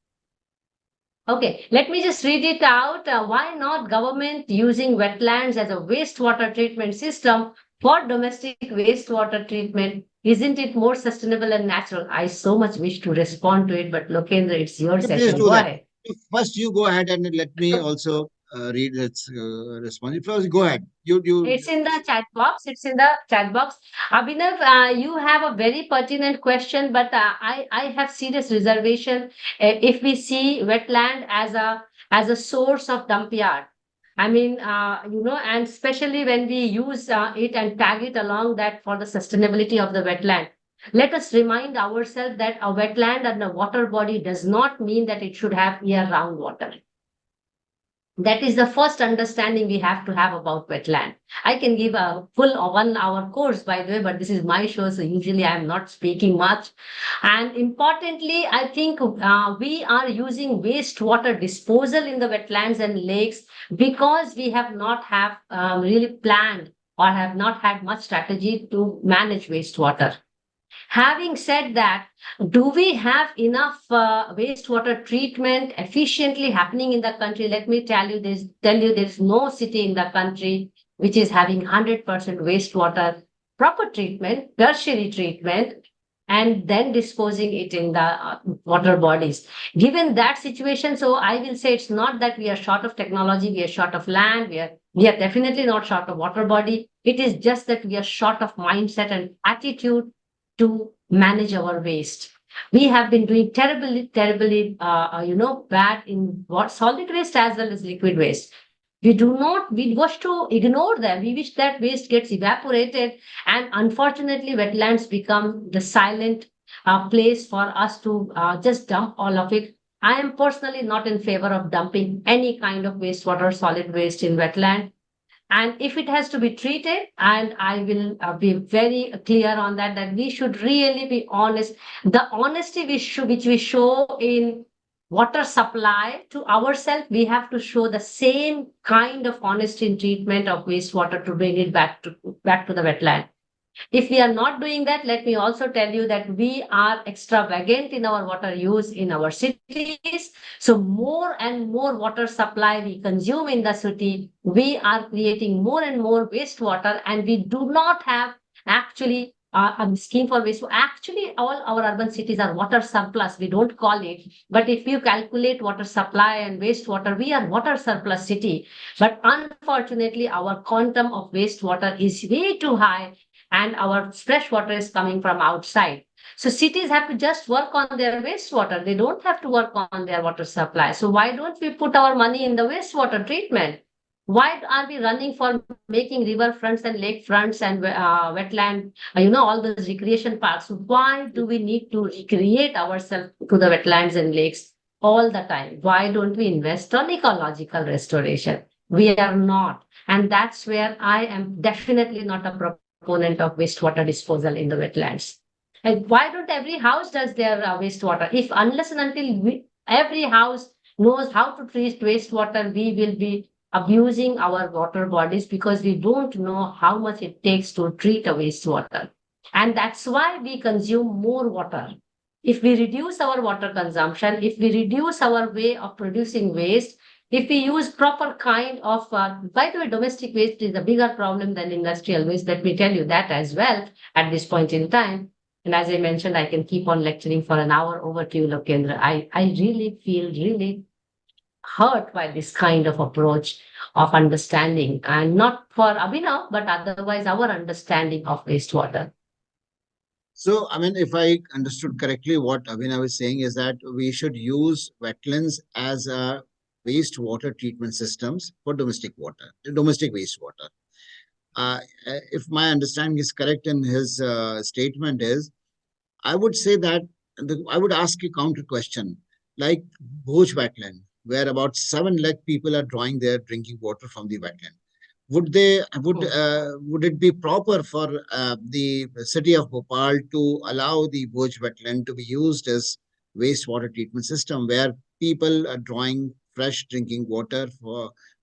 Okay, let me just read it out. Why not government using wetlands as a wastewater treatment system for domestic wastewater treatment? Isn't it more sustainable and natural? I so much wish to respond to it, but Lokendra, it's your Okay, please session. do Go that. ahead. First, you go ahead and let me also read its response. First, go ahead. It's in the chat box. It's in the chat box. Abhinav, you have a very pertinent question, but I have serious reservation if we see wetland as a source of dump yard. I mean, and especially when we use it and tag it along that for the sustainability of the wetland. Let us remind ourselves that a wetland and a water body does not mean that it should have year-round water. That is the first understanding we have to have about wetland. I can give a full 1 hour course, by the way, but this is my show, so usually I am not speaking much. And importantly, I think we are using wastewater disposal in the wetlands and lakes because we have not have really planned or have not had much strategy to manage wastewater. Having said that, do we have enough wastewater treatment efficiently happening in the country? Let me tell you this, there's no city in the country which is having 100% wastewater proper treatment, tertiary treatment, and then disposing it in the water bodies. Given that situation, so I will say it's not that we are short of technology, we are short of land, we are definitely not short of water body. It is just that we are short of mindset and attitude to manage our waste. We have been doing terribly, bad in what solid waste as well as liquid waste. We wish to ignore them. We wish that waste gets evaporated, and unfortunately, wetlands become the silent place for us to just dump all of it. I am personally not in favor of dumping any kind of wastewater, solid waste in wetland. And if it has to be treated, and I will be very clear on that, that we should really be honest. The honesty which we show in water supply to ourselves, we have to show the same kind of honesty in treatment of wastewater to bring it back to the wetland. If we are not doing that, let me also tell you that we are extravagant in our water use in our cities. So more and more water supply we consume in the city, we are creating more and more wastewater, and we do not have actually a scheme for waste. Actually, all our urban cities are water surplus. We don't call it, but if you calculate water supply and wastewater, we are water surplus city. But unfortunately, our quantum of wastewater is way too high, and our fresh water is coming from outside. So cities have to just work on their wastewater. They don't have to work on their water supply. So why don't we put our money in the wastewater treatment? Why are we running for making river fronts and lake fronts and wetland, all those recreation parks? Why do we need to recreate ourselves to the wetlands and lakes all the time? Why don't we invest on ecological restoration? We are not. And that's where I am definitely not a proponent of wastewater disposal in the wetlands. And why don't every house does their wastewater? If unless and until every house knows how to treat wastewater, we will be abusing our water bodies because we don't know how much it takes to treat a wastewater. And that's why we consume more water. if we reduce our water consumption, if we reduce our way of producing waste, if we use proper kind of, by the way, domestic waste is a bigger problem than industrial waste. Let me tell you that as well at this point in time. And as I mentioned, I can keep on lecturing for an hour. Over to you, Lokendra. I really feel really hurt by this kind of approach of understanding, and not for Abhinav, but otherwise our understanding of wastewater. So, I mean, if I understood correctly, what Abhinav is saying is that we should use wetlands as a wastewater treatment systems for domestic wastewater. If my understanding is correct in his statement is, I would say that I would ask a counter question, like Bhoj wetland, where about 7 lakh people are drawing their drinking water from the wetland. Would it be proper for the city of Bhopal to allow the Bhoj wetland to be used as wastewater treatment system, where people are drawing fresh drinking water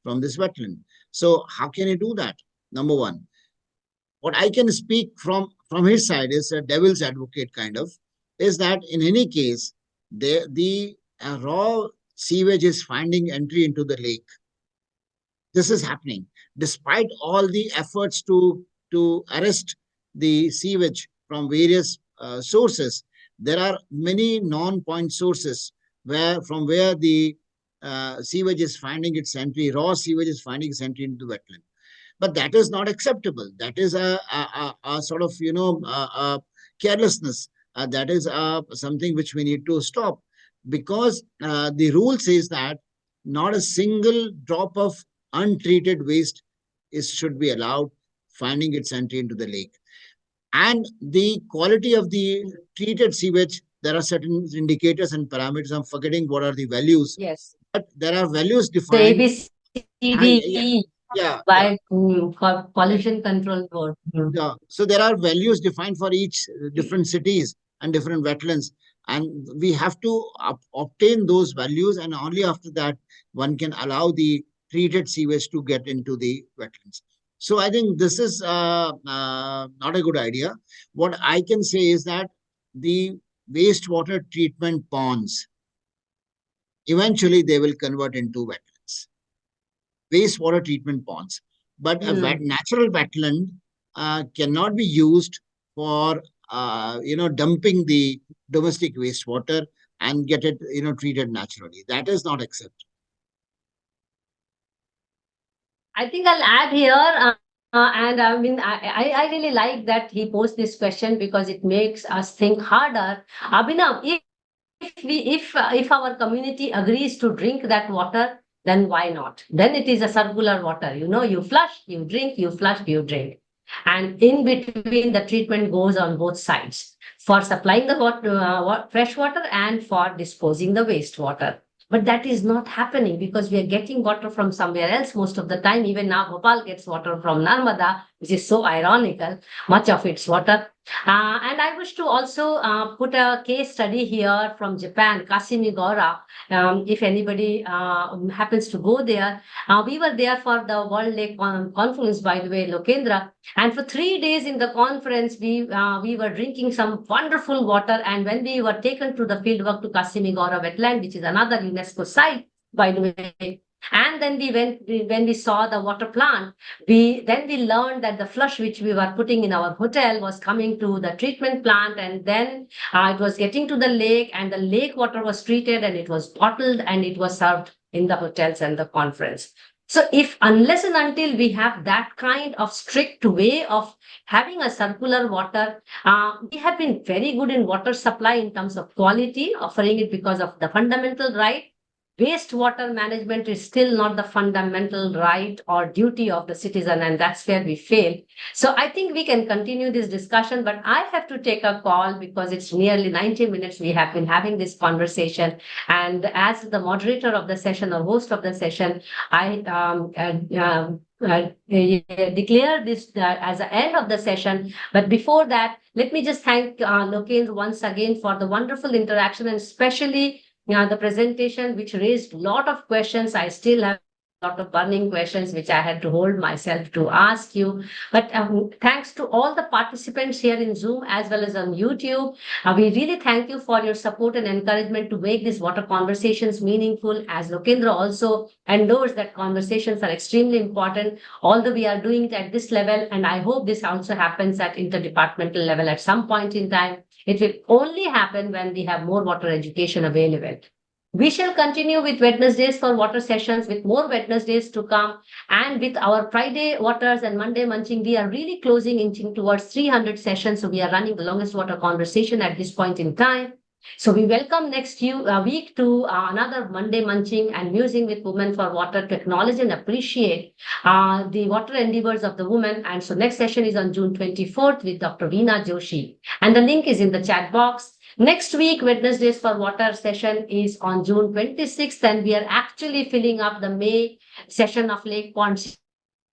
from this wetland? So how can you do that? Number one. What I can speak from his side is a devil's advocate kind of, is that in any case, the raw sewage is finding entry into the lake. This is happening despite all the efforts to arrest the sewage from various sources. There are many non-point sources from where the sewage is finding its entry, raw sewage is finding its entry into the wetland. But that is not acceptable. That is a sort of, carelessness. That is something which we need to stop, because the rule says that not a single drop of untreated waste should be allowed finding its entry into the lake. And the quality of the treated sewage, there are certain indicators and parameters. I'm forgetting what are the values. Yes. But there are values The defined. ABCD Yeah. by for Pollution Control Board. Yeah. So there are values defined for each different cities and different wetlands. And we have to obtain those values. And only after that, one can allow the treated sewage to get into the wetlands. So I think this is not a good idea. What I can say is that the wastewater treatment ponds, eventually they will convert into wetlands, wastewater treatment ponds. But a natural wetland cannot be used for dumping the domestic wastewater and get it treated naturally. That is not acceptable. I think I'll add here, and I mean, I really like that he posed this question because it makes us think harder. Abhinav, if our community agrees to drink that water, then why not? Then it is a circular water. You flush, you drink, you flush, you drink. And in between, the treatment goes on both sides for supplying the fresh water and for disposing the wastewater. But that is not happening because we are getting water from somewhere else most of the time. Even now, Bhopal gets water from Narmada, which is so ironical, much of its water. And I wish to also put a case study here from Japan, Kashimegaura. If anybody happens to go there, we were there for the World Lake Conference, by the way, Lokendra. And for 3 days in the conference, we were drinking some wonderful water. And when we were taken to the fieldwork to Kashimegaura wetland, which is another UNESCO site, by the way, and then when we saw the water plant, we learned that the flush which we were putting in our hotel was coming to the treatment plant, and then it was getting to the lake, and the lake water was treated and it was bottled and it was served in the hotels and the conference. So unless and until we have that kind of strict way of having a circular water, we have been very good in water supply in terms of quality, offering it because of the fundamental right. Wastewater management is still not the fundamental right or duty of the citizen, and that's where we fail. So I think we can continue this discussion, but I have to take a call because it's nearly 90 minutes we have been having this conversation. And as the moderator of the session or host of the session, I declare this as the end of the session. But before that, let me just thank Lokendra once again for the wonderful interaction, and especially the presentation, which raised a lot of questions. I still have lot of burning questions which I had to hold myself to ask you. But thanks to all the participants here in Zoom as well as on YouTube. We really thank you for your support and encouragement to make these water conversations meaningful. As Lokendra also endorsed that conversations are extremely important, although we are doing it at this level. And I hope this also happens at interdepartmental level at some point in time. It will only happen when we have more water education available. We shall continue with Wednesdays for water sessions with more Wednesdays to come. And with our Friday waters and Monday munching, we are really inching towards 300 sessions. So we are running the longest water conversation at this point in time. So we welcome next week to another Monday munching and musing with women for water to acknowledge and appreciate the water endeavors of the women. And so next session is on June 24th with Dr. Veena Joshi. And the link is in the chat box. Next week, Wednesdays for Water session is on June 26th, and we are actually filling up the May session of Lake-Pond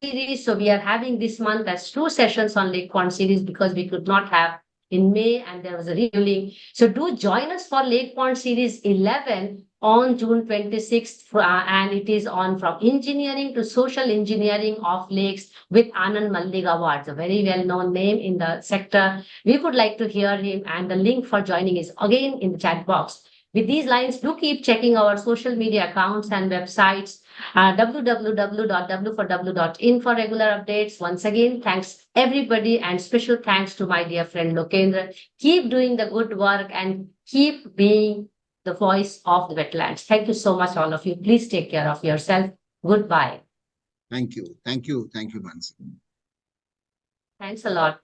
series. So we are having this month as 2 sessions on Lake-Pond series because we could not have in May and there was a refueling. So do join us for Lake-Pond series 11 on June 26th, and it is on from engineering to social engineering of lakes with Anand Malligawad, a very well-known name in the sector. We would like to hear him, and the link for joining is again in the chat box. With these lines, do keep checking our social media accounts and websites, www.w4w.in for regular updates. Once again, thanks everybody, and special thanks to my dear friend Lokendra. Keep doing the good work and keep being the voice of the wetlands. Thank you so much, all of you. Please take care of yourself. Goodbye. Thank you. Thank you. Thank you, Mansi. Thanks a lot.